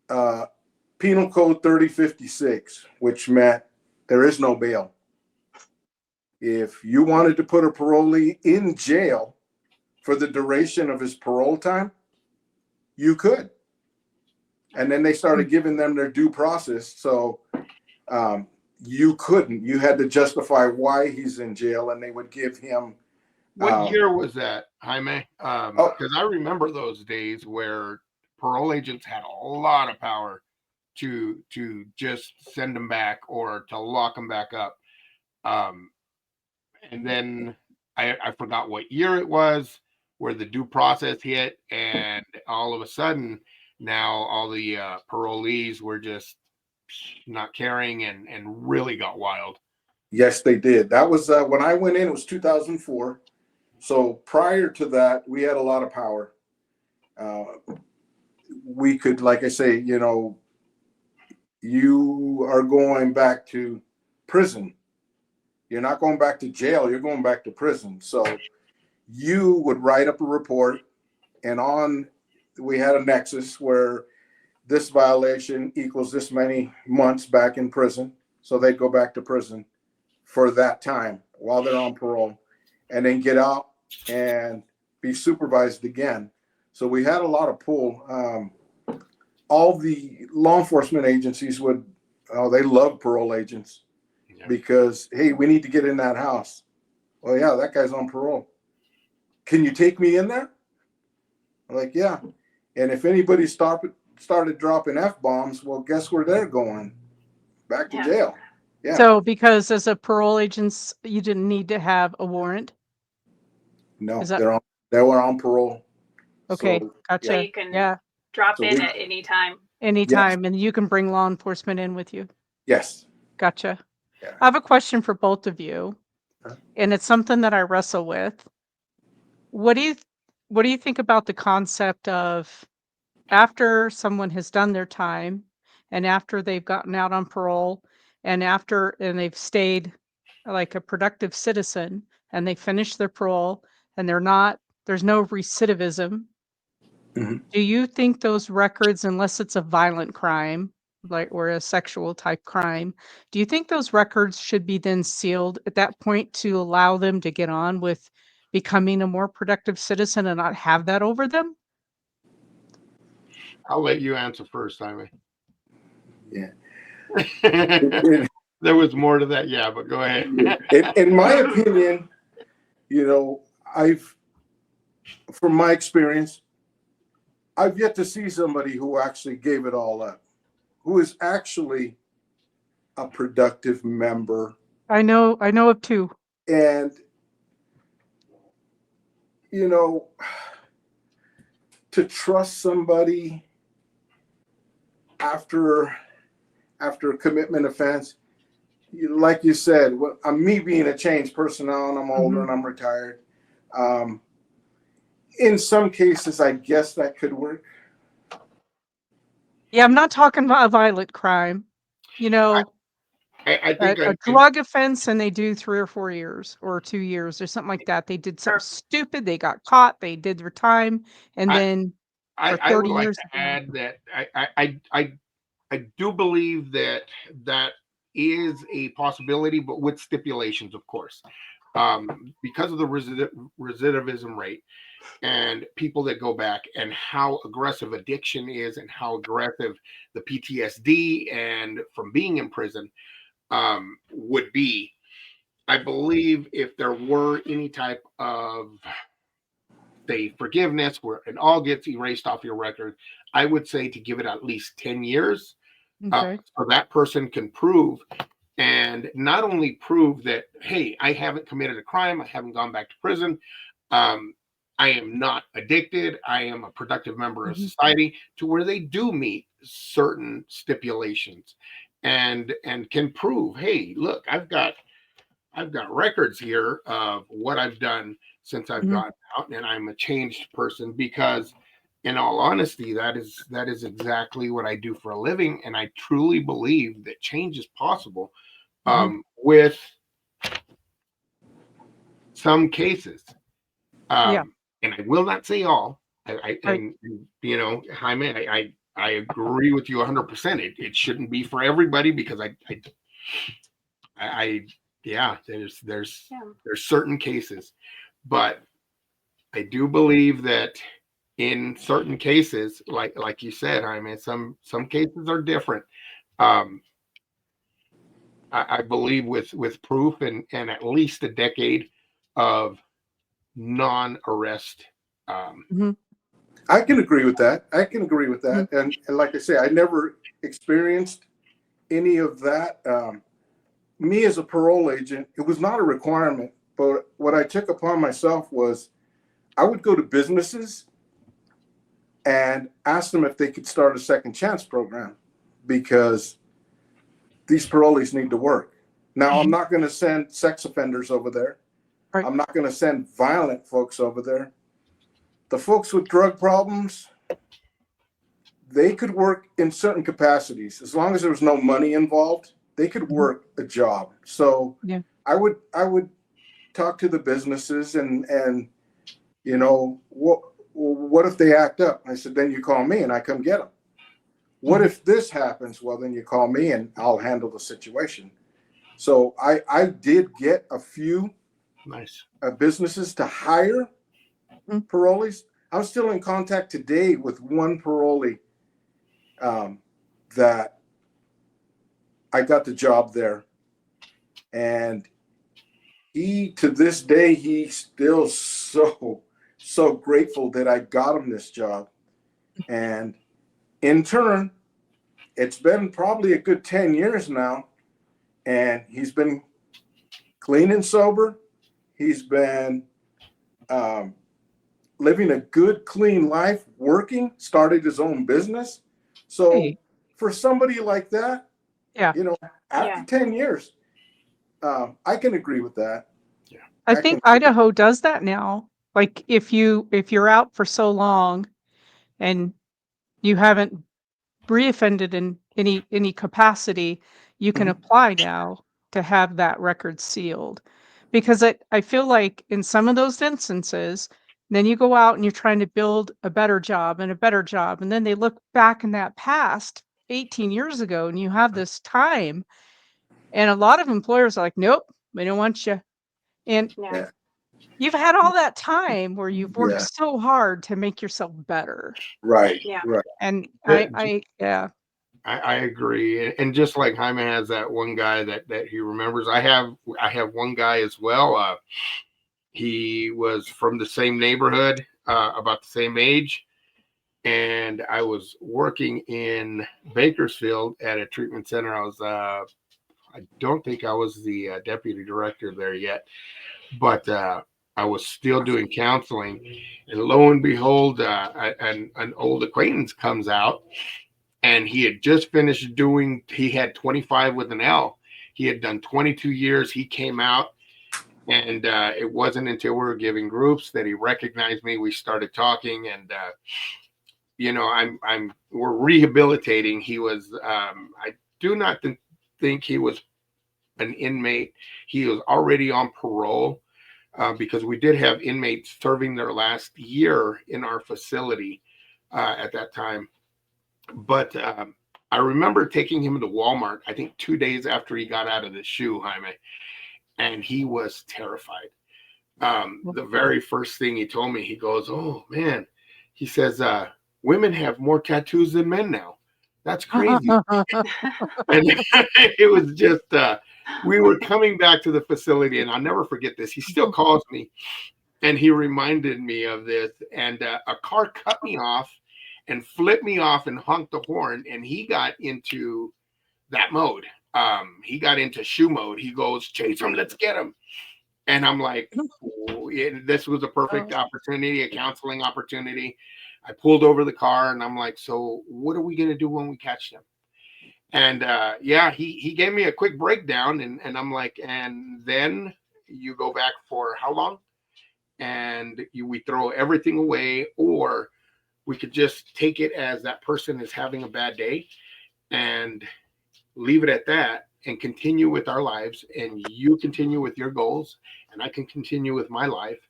Speaker 4: Penal Code 3056, which meant there is no bail. If you wanted to put a parolee in jail for the duration of his parole time, you could. And then they started giving them their due process. So you couldn't. You had to justify why he's in jail, and they would give him.
Speaker 6: What year was that, Jaime? Because I remember those days where parole agents had a lot of power to just send them back or to lock them back up. And then I forgot what year it was where the due process hit, and all of a sudden now all the parolees were just not caring and really got wild.
Speaker 4: Yes, they did. That was when I went in, it was 2004. So prior to that, we had a lot of power. We could, like I say, you know, you are going back to prison. You're not going back to jail. You're going back to prison. So you would write up a report, and we had a nexus where this violation equals this many months back in prison. So they'd go back to prison for that time while they're on parole, and then get out and be supervised again. So we had a lot of pull. All the law enforcement agencies they love parole agents because, hey, we need to get in that house. Well, yeah, that guy's on parole. Can you take me in there? I'm like, yeah. And if anybody started dropping F-bombs, well, guess where they're going? Back to jail. Yeah.
Speaker 5: So because as a parole agent, you didn't need to have a warrant?
Speaker 4: No, they were on parole.
Speaker 5: Okay,
Speaker 4: so,
Speaker 5: gotcha.
Speaker 3: So you can drop in at any time.
Speaker 5: Anytime, and you can bring law enforcement in with you.
Speaker 4: Yes.
Speaker 5: Gotcha.
Speaker 4: Yeah.
Speaker 5: I have a question for both of you, and it's something that I wrestle with. What do you think about the concept of after someone has done their time, and after they've gotten out on parole, and they've stayed like a productive citizen, and they finish their parole, and there's no recidivism?
Speaker 4: Mm-hmm.
Speaker 5: Do you think those records, unless it's a violent crime, like or a sexual type crime, do you think those records should be then sealed at that point to allow them to get on with becoming a more productive citizen and not have that over them?
Speaker 6: I'll let you answer first, Jaime.
Speaker 4: Yeah.
Speaker 6: There was more to that, but go ahead.
Speaker 4: In my opinion, you know, from my experience, I've yet to see somebody who actually gave it all up, who is actually a productive member.
Speaker 5: I know of two.
Speaker 4: And you know, to trust somebody after a commitment offense, like you said, me being a changed person now, and I'm older and I'm retired. In some cases, I guess that could work.
Speaker 5: Yeah, I'm not talking about a violent crime. You know,
Speaker 6: I think
Speaker 5: a drug offense and they do 3 or 4 years or 2 years or something like that. They did something stupid, they got caught, they did their time, and then for
Speaker 6: I
Speaker 5: 30
Speaker 6: would like
Speaker 5: years
Speaker 6: to add that I do believe that that is a possibility, but with stipulations, of course, because of the recidivism rate and people that go back and how aggressive addiction is and how aggressive the PTSD and from being in prison would be. I believe if there were any type of say forgiveness where it all gets erased off your record, I would say to give it at least 10 years
Speaker 5: Okay.
Speaker 6: so that person can prove and not only prove that, hey, I haven't committed a crime, I haven't gone back to prison, I am not addicted, I am a productive member of society, to where they do meet certain stipulations and can prove, hey, look, I've got records here of what I've done since I've gotten out, and I'm a changed person because, in all honesty, that is exactly what I do for a living, and I truly believe that change is possible with some cases.
Speaker 5: Yeah.
Speaker 6: And I will not say all.
Speaker 5: Right.
Speaker 6: And you know, Jaime, I agree with you 100%. It shouldn't be for everybody because yeah, there's certain cases, but I do believe that in certain cases, like you said, I mean, some cases are different. I believe with proof and at least a decade of non-arrest.
Speaker 4: I can agree with that. And like I say, I never experienced any of that. Me as a parole agent, it was not a requirement, but what I took upon myself was I would go to businesses and ask them if they could start a second chance program because these parolees need to work. Now, I'm not going to send sex offenders over there.
Speaker 5: Right.
Speaker 4: I'm not going to send violent folks over there. The folks with drug problems, they could work in certain capacities. As long as there was no money involved, they could work a job. So
Speaker 5: Yeah.
Speaker 4: I would talk to the businesses and you know, what if they act up? I said, then you call me and I come get them. What if this happens? Well, then you call me and I'll handle the situation. So I did get a few
Speaker 6: Nice.
Speaker 4: Businesses to hire parolees. I'm still in contact today with one parolee that I got the job there. And he, to this day, he's still so grateful that I got him this job. And in turn, it's been probably a good 10 years now. And he's been clean and sober. He's been living a good, clean life, working, started his own business. So
Speaker 5: Hey.
Speaker 4: for somebody like that,
Speaker 5: Yeah.
Speaker 4: you know, after 10 years, I can agree with that.
Speaker 5: I think Idaho does that now. Like if you're out for so long and you haven't reoffended in any capacity, you can apply now to have that record sealed. Because I feel like in some of those instances, then you go out and you're trying to build a better job and a better job, and then they look back in that past 18 years ago and you have this time, and a lot of employers are like, nope, we don't want you. And
Speaker 3: Yeah.
Speaker 5: you've had all that time where you've worked
Speaker 4: Yeah.
Speaker 5: so hard to make yourself better.
Speaker 4: Right.
Speaker 3: Yeah.
Speaker 4: Right.
Speaker 5: And
Speaker 6: I agree, and just like Jaime has that one guy that he remembers, I have one guy as well. He was from the same neighborhood, about the same age, and I was working in Bakersfield at a treatment center. I don't think I was the deputy director there yet, but I was still doing counseling, and lo and behold, an old acquaintance comes out, and he had just finished doing. He had 25 with an L. He had done 22 years. He came out, and it wasn't until we were giving groups that he recognized me. We started talking, and we're rehabilitating. He was. I do not think he was an inmate. He was already on parole. Because we did have inmates serving their last year in our facility at that time. But I remember taking him to Walmart, I think 2 days after he got out of the shoe, Jaime, and he was terrified. The very first thing he told me, he goes, "Oh, man," he says, "women have more tattoos than men now. That's crazy." And it was just, we were coming back to the facility, and I'll never forget this. He still calls me, and he reminded me of this. And a car cut me off and flipped me off and honked the horn, and he got into that mode. He got into shoe mode. He goes, "Chase him, let's get him." And I'm like, oh, yeah, this was a perfect opportunity, a counseling opportunity. I pulled over the car, and I'm like, "So what are we going to do when we catch them?" And he gave me a quick breakdown, and I'm like, "And then you go back for how long?" And we throw everything away, or we could just take it as that person is having a bad day and leave it at that and continue with our lives. And you continue with your goals, and I can continue with my life.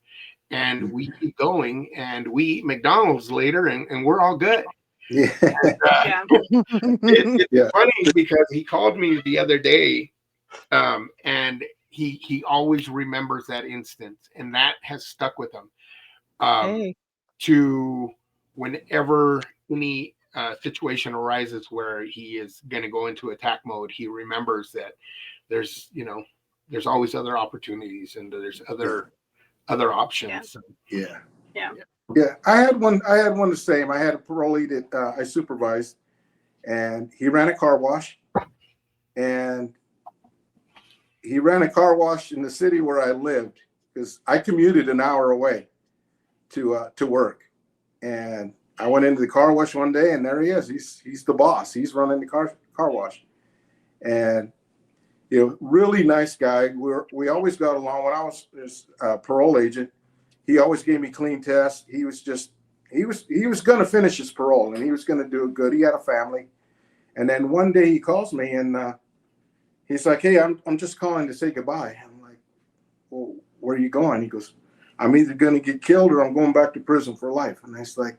Speaker 6: And we keep going, and we eat McDonald's later, and we're all good.
Speaker 4: Yeah.
Speaker 3: Yeah.
Speaker 6: It's
Speaker 4: Yeah.
Speaker 6: funny because he called me the other day, and he always remembers that instance, and that has stuck with him.
Speaker 5: Hey.
Speaker 6: To whenever any situation arises where he is going to go into attack mode, he remembers that there's always other opportunities, and there's other options.
Speaker 4: Yeah.
Speaker 3: Yeah.
Speaker 4: Yeah. I had one the same. I had a parolee that I supervised, and he ran a car wash, and he ran a car wash in the city where I lived, because I commuted an hour away to work. And I went into the car wash one day, and there he is. He's the boss. He's running the car wash. And really nice guy. We always got along. When I was his parole agent, he always gave me clean tests. He was going to finish his parole, and he was going to do it good. He had a family. And then one day he calls me, and he's like, "Hey, I'm just calling to say goodbye." I'm like, "Well, where are you going?" He goes, "I'm either going to get killed or I'm going back to prison for life." And I was like,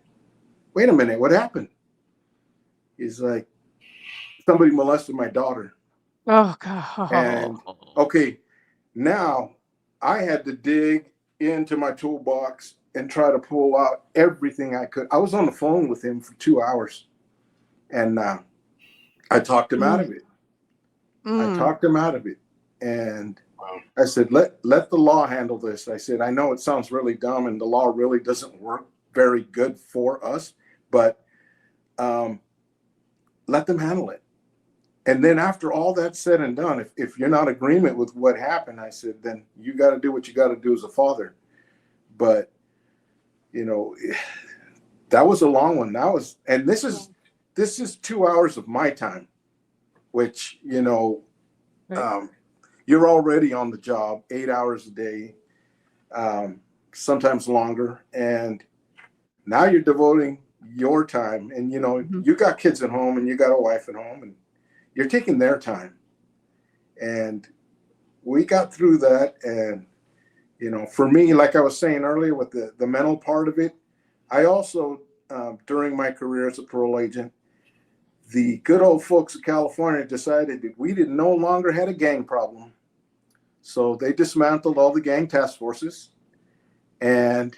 Speaker 4: "Wait a minute, what happened?" He's like, "Somebody molested my daughter."
Speaker 5: Oh, God.
Speaker 4: And okay, now I had to dig into my toolbox and try to pull out everything I could. I was on the phone with him for 2 hours, and I talked him out of it. I talked him out of it. And I said, let the law handle this. I said, I know it sounds really dumb, and the law really doesn't work very good for us, but let them handle it. And then after all that's said and done, if you're not in agreement with what happened, I said, then you got to do what you got to do as a father. But, that was a long one. This is 2 hours of my time, which, you're already on the job 8 hours a day, sometimes longer. And now you're devoting your time, and, you got kids at home, and you got a wife at home, and you're taking their time. And we got through that. And, for me, like I was saying earlier with the mental part of it, I also, during my career as a parole agent, the good old folks of California decided that we no longer had a gang problem. So they dismantled all the gang task forces. And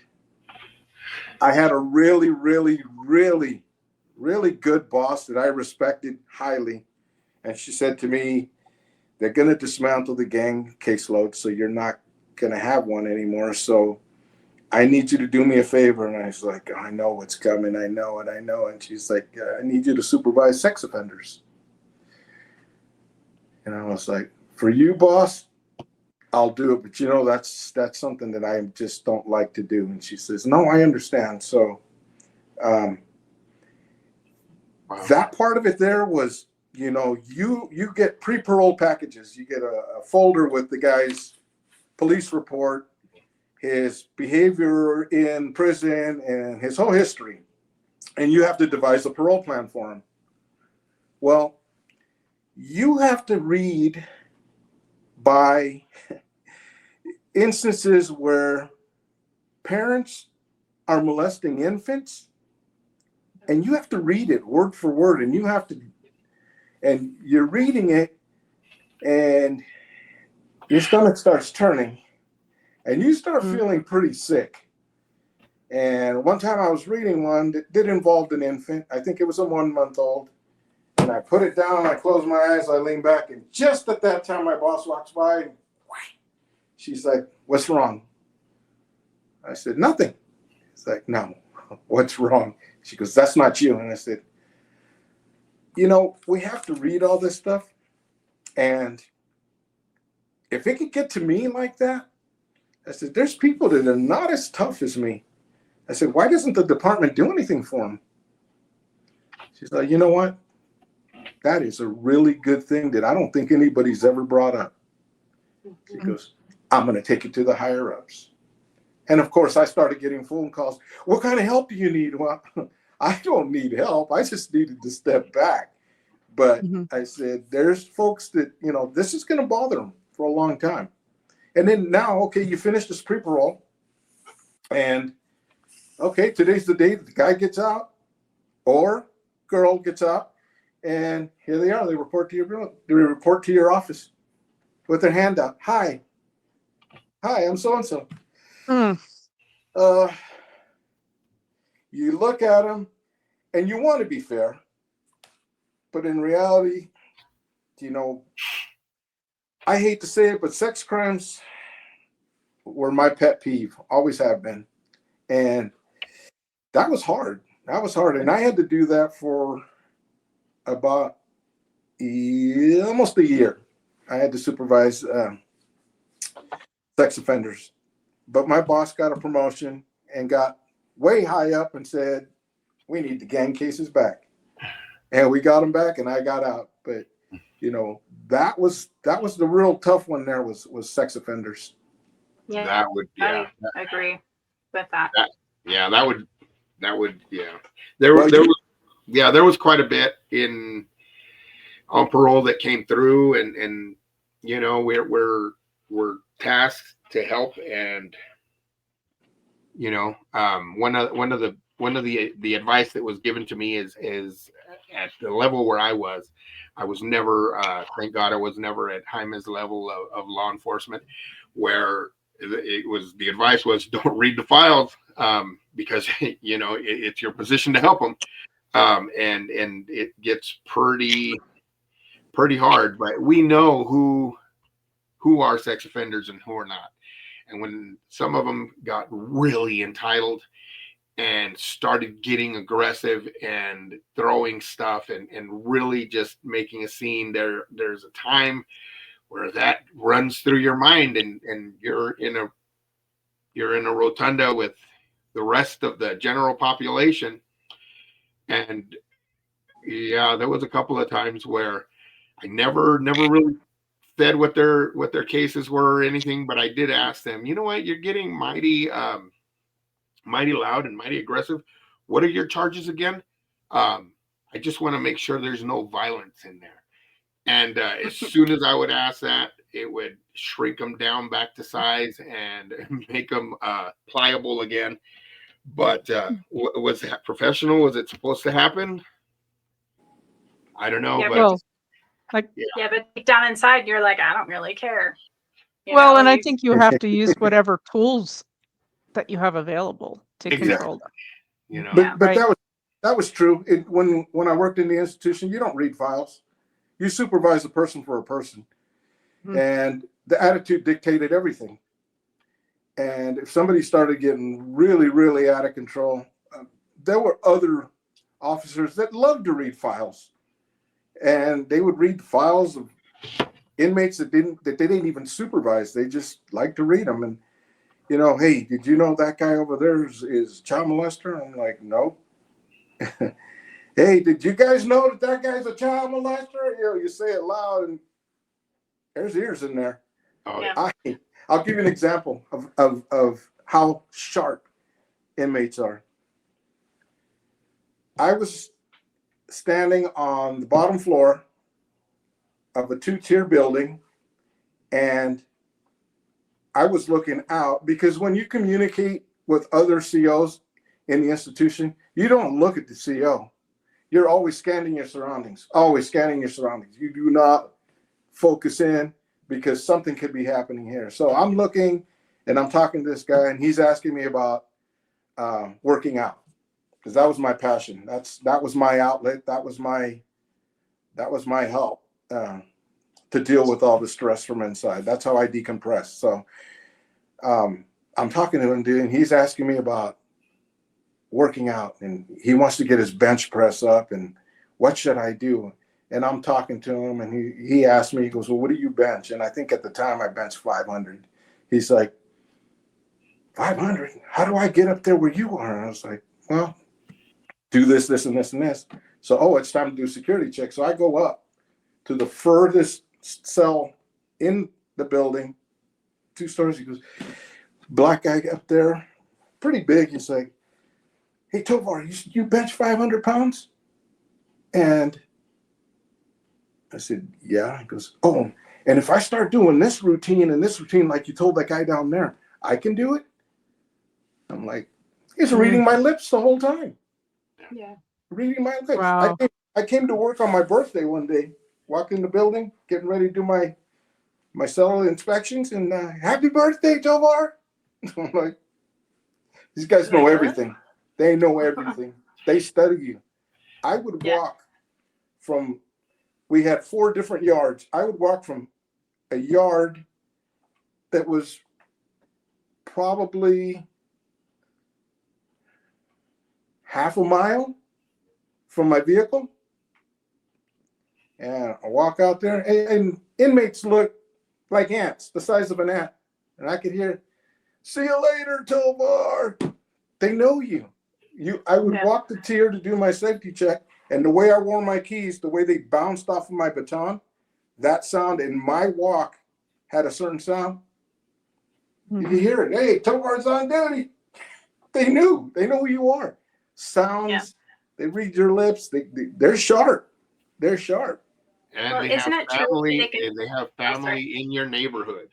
Speaker 4: I had a really, really, really, really good boss that I respected highly. And she said to me, "They're going to dismantle the gang caseload, so you're not going to have one anymore. So I need you to do me a favor." And I was like, "I know what's coming. I know it. I know." And she's like, "I need you to supervise sex offenders." And I was like, "For you, boss, I'll do it, but that's something that I just don't like to do. And she says, no, I understand. So
Speaker 6: Wow.
Speaker 4: that part of it there was, you get pre-parole packages. You get a folder with the guy's police report, his behavior in prison, and his whole history. And you have to devise a parole plan for him. Well, you have to read by instances where parents are molesting infants, and you have to read it word for word, and you're reading it, and your stomach starts turning, and you start feeling pretty sick. And one time I was reading one that did involve an infant. I think it was a 1-month-old. And I put it down, I closed my eyes, I lean back, and just at that time my boss walks by, and she's like, what's wrong? I said, nothing. It's like, no, what's wrong? She goes, that's not you. And I said, we have to read all this stuff. And if it could get to me like that, I said, there's people that are not as tough as me. I said, why doesn't the department do anything for them? She's like, you know what? That is a really good thing that I don't think anybody's ever brought up. She goes, I'm going to take it to the higher ups. And of course, I started getting phone calls. What kind of help do you need? Well, I don't need help. I just needed to step back. But I said, there's folks that, this is going to bother them for a long time. And then now, okay, you finish this pre-parole. And okay, today's the day that the guy gets out or girl gets out. And here they are. They report to your office with their hand out. Hi, I'm so-and-so. You look at them and you want to be fair, but in reality, I hate to say it, but sex crimes were my pet peeve, always have been. And that was hard. And I had to do that for about almost a year. I had to supervise sex offenders. But my boss got a promotion and got way high up and said, we need the gang cases back. And we got them back and I got out. But, that was the real tough one there was sex offenders.
Speaker 3: Yeah,
Speaker 6: That would,
Speaker 3: I agree with that.
Speaker 6: That would, there was quite a bit on parole that came through, and we're tasked to help, and one of the advice that was given to me is at the level where I was never, thank God I was never at Jaime's level of law enforcement, where the advice was don't read the files, because it's your position to help them, and it gets pretty hard. But we know who are sex offenders and who are not. And when some of them got really entitled and started getting aggressive and throwing stuff and really just making a scene, there's a time where that runs through your mind, and you're in a rotunda with the rest of the general population. And there was a couple of times where I never really fed what their cases were or anything, but I did ask them, you know what, you're getting mighty loud and mighty aggressive. What are your charges again? I just want to make sure there's no violence in there. And as soon as I would ask that, it would shrink them down back to size and make them pliable again. But was that professional? Was it supposed to happen? I don't know.
Speaker 3: Yeah,
Speaker 6: but
Speaker 3: but deep down inside, you're like, I don't really care.
Speaker 5: And I think you have to use whatever tools that you have available to control them.
Speaker 4: But that was true. When I worked in the institution, you don't read files. You supervise a person for a person. And the attitude dictated everything. And if somebody started getting really, really out of control, there were other officers that loved to read files. And they would read files of inmates that they didn't even supervise. They just like to read them. And, hey, did you know that guy over there is child molester? I'm like, nope. Hey, did you guys know that guy's a child molester? You say it loud and there's ears in there.
Speaker 6: Oh,
Speaker 3: Yeah.
Speaker 4: I'll give you an example of how sharp inmates are. I was standing on the bottom floor of a 2-tier building, and I was looking out because when you communicate with other COs in the institution, you don't look at the CO. You're always scanning your surroundings, always scanning your surroundings. You do not focus in because something could be happening here. So I'm looking and I'm talking to this guy, and he's asking me about working out, because that was my passion. That was my outlet. That was my help to deal with all the stress from inside. That's how I decompress. So I'm talking to him, dude, and he's asking me about working out, and he wants to get his bench press up, and what should I do? And I'm talking to him, and he asked me, he goes, well, what do you bench? And I think at the time I benched 500. He's like, 500? How do I get up there where you are? And I was like, well, do this, this, and this, and this. So, it's time to do security check. So I go up to the furthest cell in the building, 2 stories. He goes, black guy up there, pretty big. He's like, hey, Tovar, you bench 500 pounds? And I said, yeah. He goes, oh, and if I start doing this routine and this routine like you told that guy down there, I can do it? I'm like, he's reading my lips the whole time.
Speaker 3: Yeah.
Speaker 4: Reading my lips.
Speaker 5: Wow.
Speaker 4: I came to work on my birthday one day, walk in the building, getting ready to do my cell inspections, and happy birthday, Tovar. I'm like, these guys know everything. They know everything. They study you. I would walk from, we had 4 different yards. I would walk from a yard that was probably half a mile from my vehicle. And I walk out there, and inmates look like ants, the size of an ant. And I could hear, see you later, Tovar. They know you. I would walk the tier to do my safety check, and the way I wore my keys, the way they bounced off of my baton, that sound in my walk had a certain sound. You could hear it. Hey, Tovar's on duty. They knew. They know who you are. Sounds. They read your lips. They're sharp. They're sharp.
Speaker 6: And they have family in your neighborhood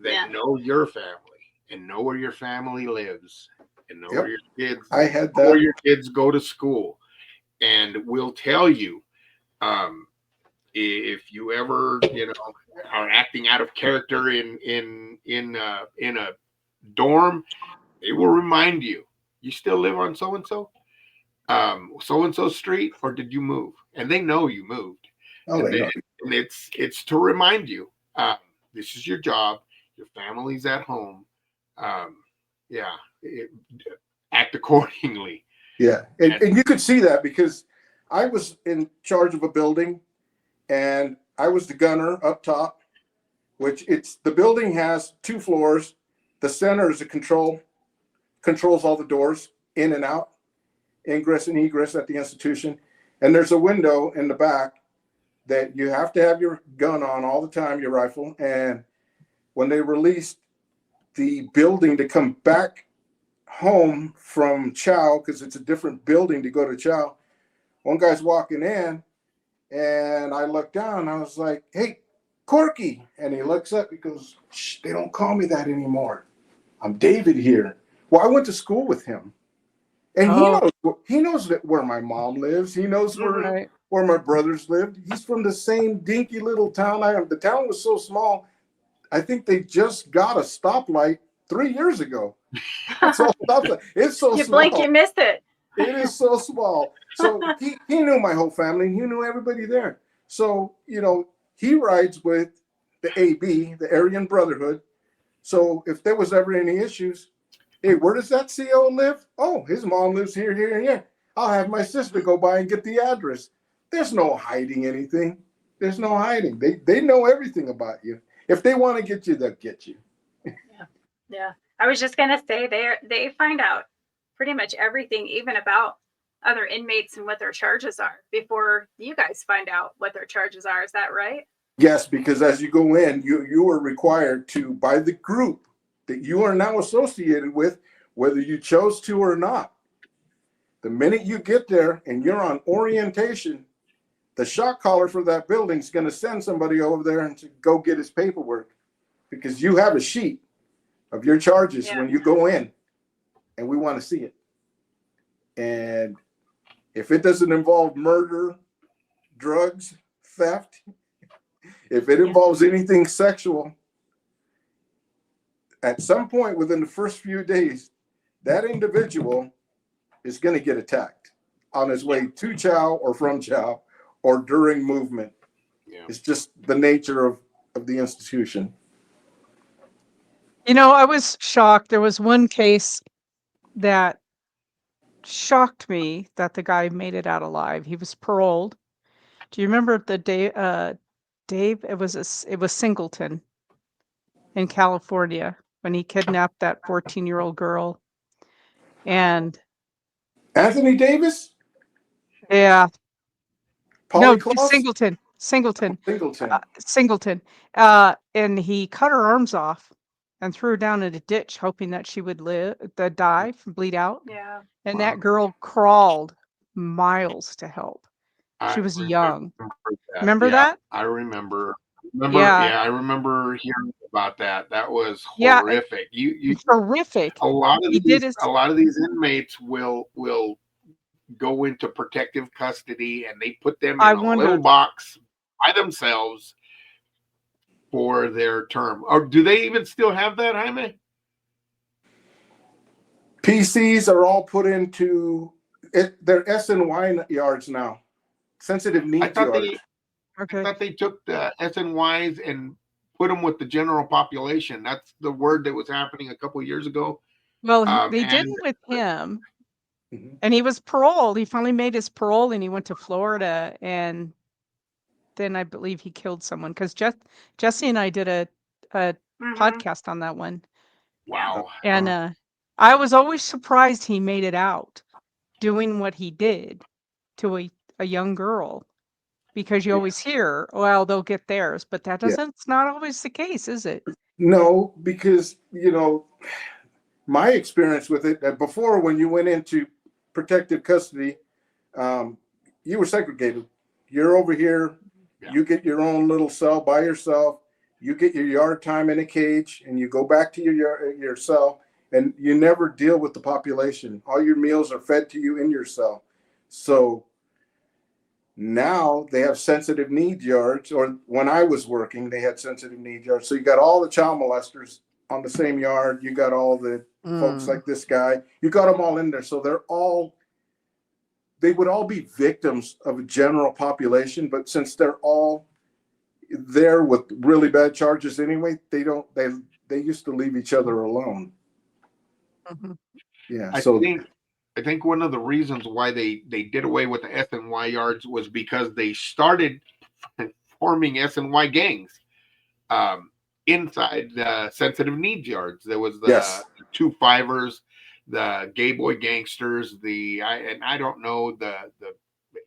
Speaker 6: that know your family and know where your family lives and know where your kids.
Speaker 4: I had that.
Speaker 6: Where your kids go to school, and will tell you if you ever are acting out of character in a dorm. They will remind you. You still live on so and so street, or did you move? And they know you moved.
Speaker 4: Oh,
Speaker 6: and it's to remind you, this is your job. Your family's at home. Act accordingly.
Speaker 4: Yeah, and you could see that because I was in charge of a building, and I was the gunner up top, which the building has 2 floors. The center is a controls all the doors in and out, ingress and egress at the institution. And there's a window in the back that you have to have your gun on all the time, your rifle. And when they released the building to come back home from chow, because it's a different building to go to chow, one guy's walking in, and I look down, I was like, hey, Corky. And he looks up, he goes, shh, they don't call me that anymore. I'm David here. Well, I went to school with him. And he knows where my mom lives. He knows where my brothers lived. He's from the same dinky little town I am. The town was so small, I think they just got a stoplight 3 years ago. It's so small.
Speaker 3: You blink, you missed it.
Speaker 4: It is so small. So he knew my whole family, and he knew everybody there. So, he rides with the AB, the Aryan Brotherhood. So if there was ever any issues, hey, where does that CO live? Oh, his mom lives here, here, and here. I'll have my sister go by and get the address. There's no hiding anything. There's no hiding. They know everything about you. If they want to get you, they'll get you.
Speaker 3: Yeah. I was just gonna say they find out pretty much everything, even about other inmates and what their charges are, before you guys find out what their charges are. Is that right?
Speaker 4: Yes, because as you go in, you are required to, by the group that you are now associated with, whether you chose to or not. The minute you get there and you're on orientation, the shot caller for that building is going to send somebody over there and to go get his paperwork, because you have a sheet of your charges when you go in, and we want to see it. And if it doesn't involve murder, drugs, theft, if it involves anything sexual, at some point within the first few days, that individual is going to get attacked on his way to chow or from chow or during movement.
Speaker 6: Yeah.
Speaker 4: It's just the nature of the institution.
Speaker 5: You know, I was shocked. There was one case that shocked me that the guy made it out alive. He was paroled. Do you remember the day, Dave? It was Singleton in California when he kidnapped that 14-year-old girl. And
Speaker 4: Anthony Davis?
Speaker 5: yeah,
Speaker 4: Polly
Speaker 5: no,
Speaker 4: Klaus?
Speaker 5: Singleton.
Speaker 4: Singleton.
Speaker 5: Singleton. And he cut her arms off and threw her down in a ditch, hoping that she would die, bleed out.
Speaker 3: Yeah.
Speaker 5: And
Speaker 6: Wow.
Speaker 5: that girl crawled miles to help. She
Speaker 6: I
Speaker 5: was young.
Speaker 6: that.
Speaker 5: Remember
Speaker 6: Yeah,
Speaker 5: that?
Speaker 6: I remember.
Speaker 5: Yeah.
Speaker 6: I remember hearing about that. That was
Speaker 5: Yeah,
Speaker 6: horrific. You
Speaker 5: horrific.
Speaker 6: a lot of
Speaker 5: He did
Speaker 6: these
Speaker 5: his.
Speaker 6: a lot of these inmates will go into protective custody, and they put them
Speaker 5: I
Speaker 6: in a little
Speaker 5: wondered.
Speaker 6: box by themselves for their term. Or do they even still have that, Jaime?
Speaker 4: PCs are all put into it. They're SNY yards now. Sensitive
Speaker 6: I
Speaker 4: needs
Speaker 6: thought
Speaker 4: yards.
Speaker 6: I
Speaker 5: Okay.
Speaker 6: thought they took the SNYs and put them with the general population. That's the word that was happening a couple of years ago.
Speaker 5: Well, they
Speaker 6: And
Speaker 5: didn't with him,
Speaker 4: Mhm.
Speaker 5: and he was paroled. He finally made his parole, and he went to Florida, and then I believe he killed someone, because Jesse and I did a
Speaker 3: Mhm.
Speaker 5: podcast on that one,
Speaker 6: wow.
Speaker 5: and I was always surprised he made it out doing what he did to a young girl, because you always hear, well, they'll get theirs, but
Speaker 4: Yeah.
Speaker 5: it's not always the case, is it?
Speaker 4: No, because my experience with it, before, when you went into protective custody, you were segregated. You're over here.
Speaker 6: Yeah.
Speaker 4: You get your own little cell by yourself. You get your yard time in a cage, and you go back to your cell, and you never deal with the population. All your meals are fed to you in your cell. So now they have sensitive need yards, or when I was working, they had sensitive need yards. So you got all the child molesters on the same yard. You got all the folks like this guy. You got them all in there. So they would all be victims of a general population, but since they're all there with really bad charges anyway, they used to leave each other alone.
Speaker 5: Mhm.
Speaker 4: Yeah.
Speaker 6: I think one of the reasons why they did away with the SNY yards was because they started forming SNY gangs inside the sensitive needs yards. There was the 2-5ers, the gay boy gangsters, I don't know the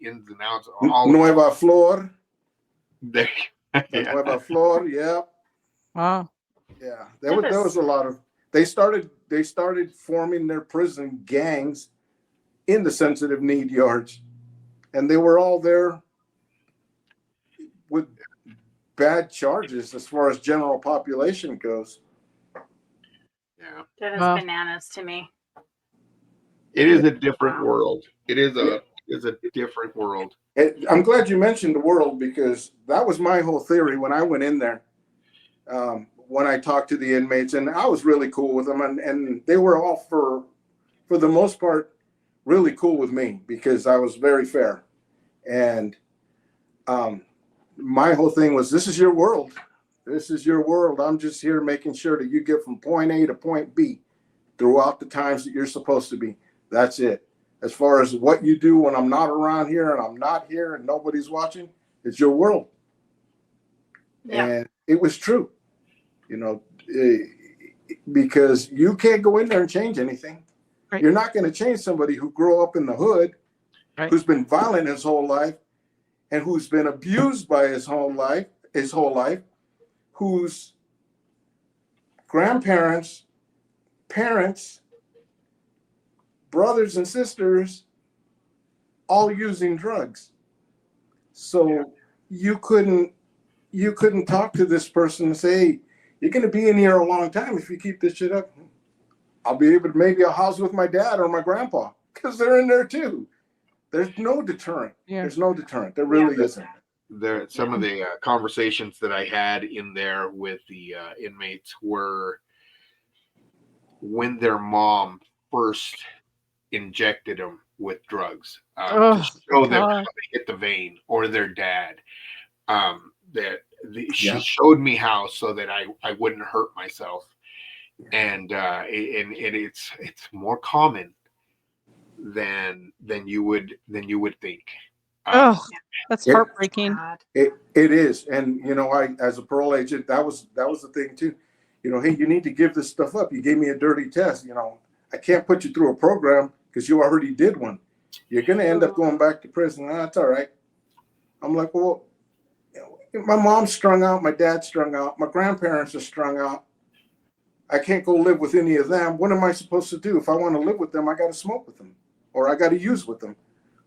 Speaker 6: ins and outs. All
Speaker 4: Nueva Flor.
Speaker 6: they,
Speaker 4: Nueva Flor. Yeah.
Speaker 5: Wow.
Speaker 4: Yeah. There was a lot of. They started forming their prison gangs in the sensitive need yards, and they were all there with bad charges as far as general population goes.
Speaker 6: Yeah.
Speaker 3: That is
Speaker 5: Wow.
Speaker 3: bananas to me.
Speaker 6: It is a different world. It is a different world.
Speaker 4: I'm glad you mentioned the world, because that was my whole theory when I went in there. When I talked to the inmates, and I was really cool with them, and they were all for the most part really cool with me, because I was very fair. And my whole thing was, this is your world. This is your world. I'm just here making sure that you get from point A to point B throughout the times that you're supposed to be. That's it. As far as what you do when I'm not around here and I'm not here and nobody's watching, it's your world.
Speaker 3: Yeah.
Speaker 4: And it was true, you know, because you can't go in there and change anything.
Speaker 5: Right.
Speaker 4: You're not going to change somebody who grew up in the hood,
Speaker 5: Right.
Speaker 4: who's been violent his whole life, and who's been abused by his whole life, whose grandparents, parents, brothers and sisters, all using drugs. So you couldn't talk to this person and say, hey, you're going to be in here a long time if you keep this shit up. I'll be able to maybe I'll house with my dad or my grandpa because they're in there too. There's no deterrent.
Speaker 5: Yeah.
Speaker 4: There's no deterrent. There really isn't.
Speaker 6: There, some of the conversations that I had in there with the inmates were when their mom first injected them with drugs
Speaker 5: Oh,
Speaker 6: to show them how
Speaker 5: God.
Speaker 6: to hit the vein, or their dad. She
Speaker 4: Yeah.
Speaker 6: showed me how so that I wouldn't hurt myself, and it's more common than you would think.
Speaker 5: Oh, that's
Speaker 4: It-
Speaker 5: heartbreaking.
Speaker 3: God.
Speaker 4: It is, and you know, I as a parole agent, that was the thing too. You know, hey, you need to give this stuff up. You gave me a dirty test. You know, I can't put you through a program because you already did one. You're gonna end up going back to prison. That's all right. I'm like, well, you know, my mom's strung out, my dad's strung out, my grandparents are strung out. I can't go live with any of them. What am I supposed to do? If I want to live with them, I got to smoke with them, or I got to use with them.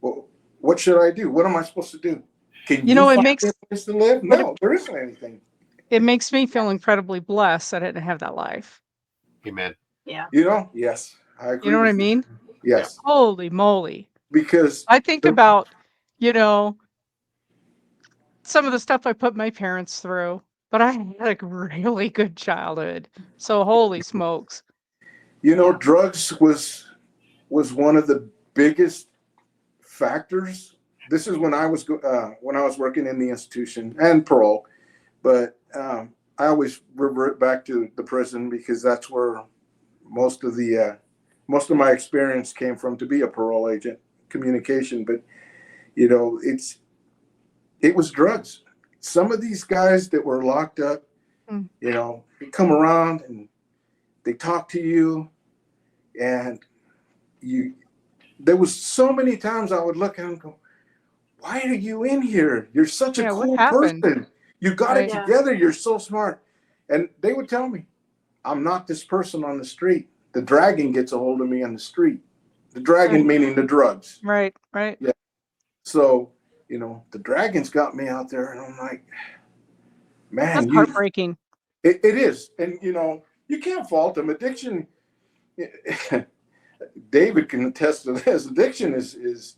Speaker 4: Well, what should I do? What am I supposed to do? Can
Speaker 5: You know, it
Speaker 4: find
Speaker 5: makes
Speaker 4: a place to live?
Speaker 5: but
Speaker 4: No, there isn't anything.
Speaker 5: it makes me feel incredibly blessed that I didn't have that life.
Speaker 6: Amen.
Speaker 3: Yeah.
Speaker 4: You know, yes, I agree.
Speaker 5: You know what I
Speaker 4: with you.
Speaker 5: mean?
Speaker 4: Yes,
Speaker 5: Holy moly.
Speaker 4: because
Speaker 5: I think about, you know, some of the stuff I put my parents through, but I had a really good childhood. So holy smokes.
Speaker 4: you know,
Speaker 3: Yeah.
Speaker 4: drugs was one of the biggest factors. This is when I was working in the institution and parole, but I always revert back to the prison because that's where most of my experience came from to be a parole agent, communication. But you know, it was drugs. Some of these guys that were locked up,
Speaker 5: Mm.
Speaker 4: you know, they come around and they talk to you, and there was so many times I would look at them and go, why are you in here? You're such a
Speaker 5: Yeah, what
Speaker 4: cool
Speaker 5: happened?
Speaker 4: person. You got
Speaker 5: Right.
Speaker 4: it
Speaker 3: Yeah.
Speaker 4: together. You're so smart. And they would tell me, I'm not this person on the street. The dragon gets a hold of me on the street. The dragon
Speaker 5: Right.
Speaker 4: meaning the drugs.
Speaker 5: Right. Right.
Speaker 4: So, you know, the dragon's got me out there, and I'm like,
Speaker 5: That's
Speaker 4: man,
Speaker 5: heartbreaking.
Speaker 4: it is. And, you know, you can't fault them. Addiction, David can attest to this. Addiction is,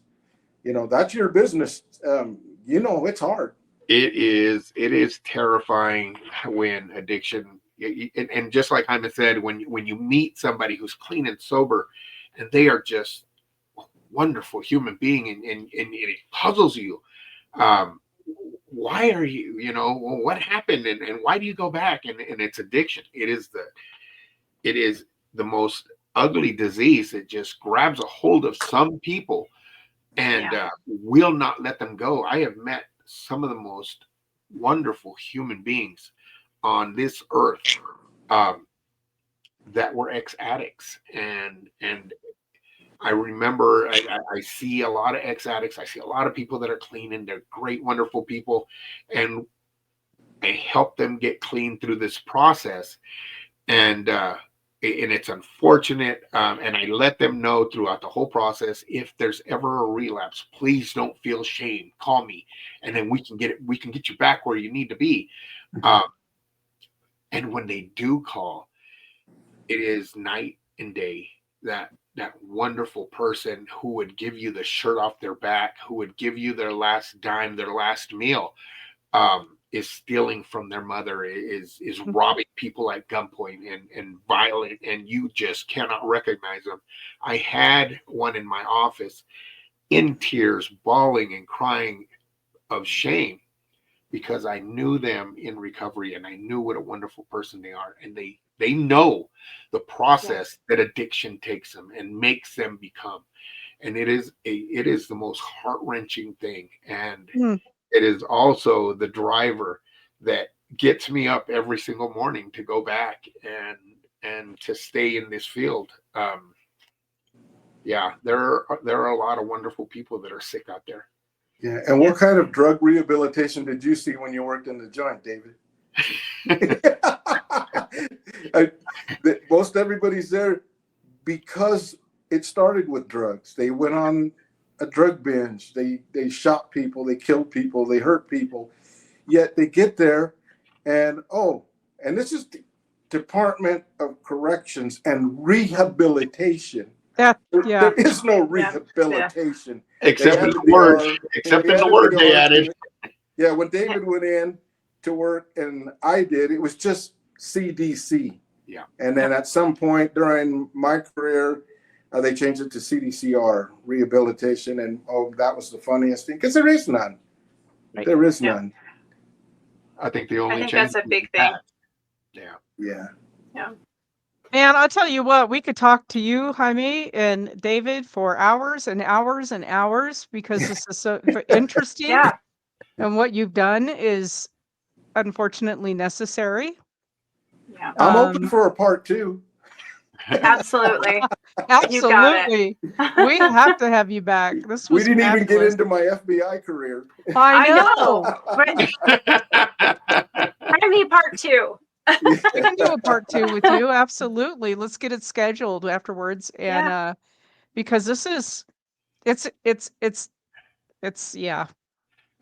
Speaker 4: you know, that's your business. You know, it's hard.
Speaker 6: It is terrifying when addiction, and just like Jaime said, when you meet somebody who's clean and sober, and they are just a wonderful human being, and it puzzles you. Why are you, what happened, and why do you go back? And it's addiction. It is the most ugly disease that just grabs a hold of some people and will not let them go. I have met some of the most wonderful human beings on this earth that were ex-addicts, and I remember I see a lot of ex-addicts. I see a lot of people that are clean, and they're great, wonderful people, and I help them get clean through this process, and it's unfortunate, and I let them know throughout the whole process, if there's ever a relapse, please don't feel shame. Call me, and then we can get you back where you need to be. And when they do call, it is night and day. That wonderful person who would give you the shirt off their back, who would give you their last dime, their last meal, is stealing from their mother, is robbing people at gunpoint and violent, and you just cannot recognize them. I had one in my office in tears, bawling and crying of shame, because I knew them in recovery, and I knew what a wonderful person they are, and they know the process that addiction takes them and makes them become. And it is the most heart-wrenching thing, and
Speaker 5: Mm.
Speaker 6: it is also the driver that gets me up every single morning to go back and to stay in this field. Yeah, there are a lot of wonderful people that are sick out there.
Speaker 4: Yeah. And what kind of drug rehabilitation did you see when you worked in the joint, David? Most everybody's there because it started with drugs. They went on a drug binge. They shot people. They killed people. They hurt people. Yet they get there, and this is the Department of Corrections and Rehabilitation.
Speaker 5: Yeah.
Speaker 4: There is no rehabilitation.
Speaker 6: Except
Speaker 4: They
Speaker 6: in
Speaker 4: added
Speaker 6: the word.
Speaker 4: R.
Speaker 6: Except
Speaker 4: They
Speaker 6: in the
Speaker 4: added
Speaker 6: word
Speaker 4: the
Speaker 6: they
Speaker 4: R to
Speaker 6: added.
Speaker 4: it. Yeah, when David went in to work and I did, it was just CDC.
Speaker 6: Yeah.
Speaker 4: And then at some point during my career, they changed it to CDCR, rehabilitation. And that was the funniest thing because there is none.
Speaker 5: Right.
Speaker 4: There is none.
Speaker 6: I think the only
Speaker 3: I think
Speaker 6: change
Speaker 3: that's a
Speaker 6: was
Speaker 3: big
Speaker 6: the
Speaker 3: thing.
Speaker 6: tax. Yeah.
Speaker 4: Yeah.
Speaker 3: Yeah.
Speaker 5: Man, I'll tell you what, we could talk to you, Jaime and David, for hours and hours and hours because this is so interesting.
Speaker 3: Yeah.
Speaker 5: And what you've done is unfortunately necessary.
Speaker 3: Yeah.
Speaker 4: I'm open for a part 2.
Speaker 3: Absolutely.
Speaker 5: Absolutely. We have to have you back. This
Speaker 4: We
Speaker 5: was
Speaker 4: didn't even get
Speaker 5: fabulous.
Speaker 4: into my FBI career.
Speaker 5: I
Speaker 3: I
Speaker 5: know.
Speaker 3: know. Jaime part 2.
Speaker 5: We can do a part 2 with you. Absolutely. Let's get it scheduled afterwards. And because this is it's yeah.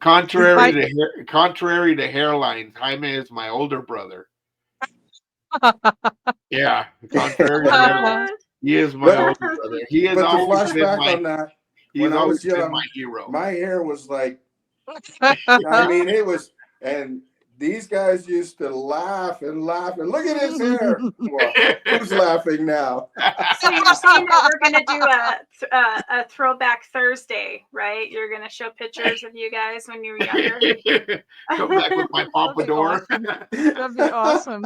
Speaker 6: Contrary to hairlines, Jaime is my older brother. Yeah, contrary to hairlines, he is my older brother. He has
Speaker 4: But to
Speaker 6: always
Speaker 4: flash
Speaker 6: been
Speaker 4: back
Speaker 6: my.
Speaker 4: on that,
Speaker 6: He's
Speaker 4: when I
Speaker 6: always
Speaker 4: was
Speaker 6: been
Speaker 4: young,
Speaker 6: my hero.
Speaker 4: my hair was like, I mean, it was, and these guys used to laugh and laugh and look at his hair. Well, who's laughing now?
Speaker 3: So you're saying that we're going to do a throwback Thursday, right? You're going to show pictures of you guys when you were younger.
Speaker 6: Come back with my pompadour.
Speaker 5: That'd be awesome.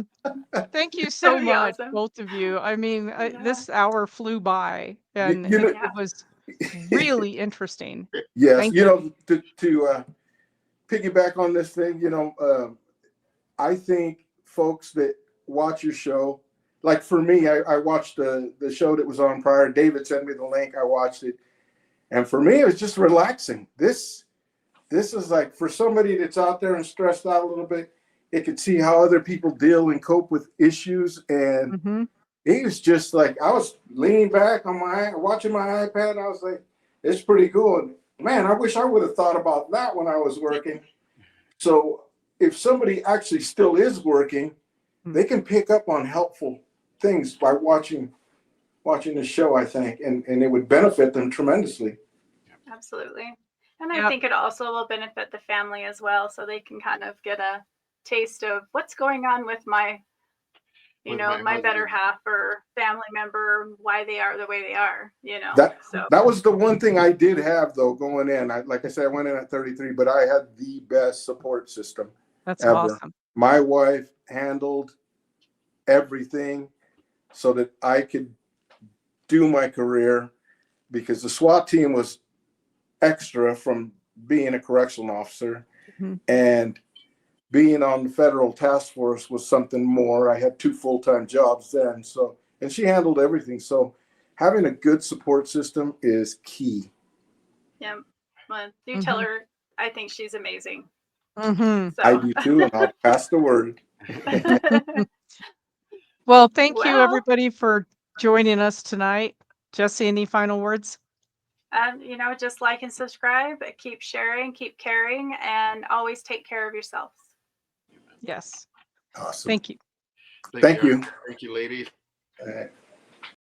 Speaker 5: Thank you so
Speaker 3: That'd be
Speaker 5: much,
Speaker 3: awesome.
Speaker 5: both of you. I mean,
Speaker 3: Yeah.
Speaker 5: this hour flew by, and
Speaker 4: You know-
Speaker 5: it was really interesting.
Speaker 4: Yes,
Speaker 5: Thank
Speaker 4: you know, to piggyback on this thing, I think folks that watch your show, like for me, I watched the show that was on prior. David sent me the link. I watched it, and for me, it was just relaxing. This is like for somebody that's out there and stressed out a little bit. It could see how other people deal and cope with issues, and
Speaker 5: Mhm.
Speaker 4: it was just like I was leaning back on watching my iPad. And I was like, it's pretty cool. And man, I wish I would have thought about that when I was working. So if somebody actually still is working, they can pick up on helpful things by watching the show, I think, and it would benefit them tremendously.
Speaker 3: Absolutely. And I
Speaker 5: Yep.
Speaker 3: think it also will benefit the family as well, so they can kind of get a taste of what's going on with my,
Speaker 6: With
Speaker 3: my
Speaker 6: my
Speaker 3: better
Speaker 6: husband.
Speaker 3: half or family member, why they are the way they are, So
Speaker 4: That was the one thing I did have though going in. Like I said, I went in at 33, but I had the best support system
Speaker 5: That's
Speaker 4: ever.
Speaker 5: awesome.
Speaker 4: My wife handled everything so that I could do my career because the SWAT team was extra from being a correctional officer,
Speaker 5: Mhm.
Speaker 4: and being on the federal task force was something more. I had 2 full-time jobs then, and she handled everything. So having a good support system is key.
Speaker 3: yeah, well, you tell her I think she's amazing.
Speaker 5: Mhm.
Speaker 3: So
Speaker 4: I do too, and I'll pass the word.
Speaker 5: Well, thank you
Speaker 3: Well-
Speaker 5: everybody for joining us tonight. Jesse, any final words?
Speaker 3: Just like and subscribe, keep sharing, keep caring, and always take care of yourselves.
Speaker 5: Yes.
Speaker 4: Awesome.
Speaker 5: Thank you.
Speaker 4: Thank you.
Speaker 6: Thank you, ladies.
Speaker 4: All right.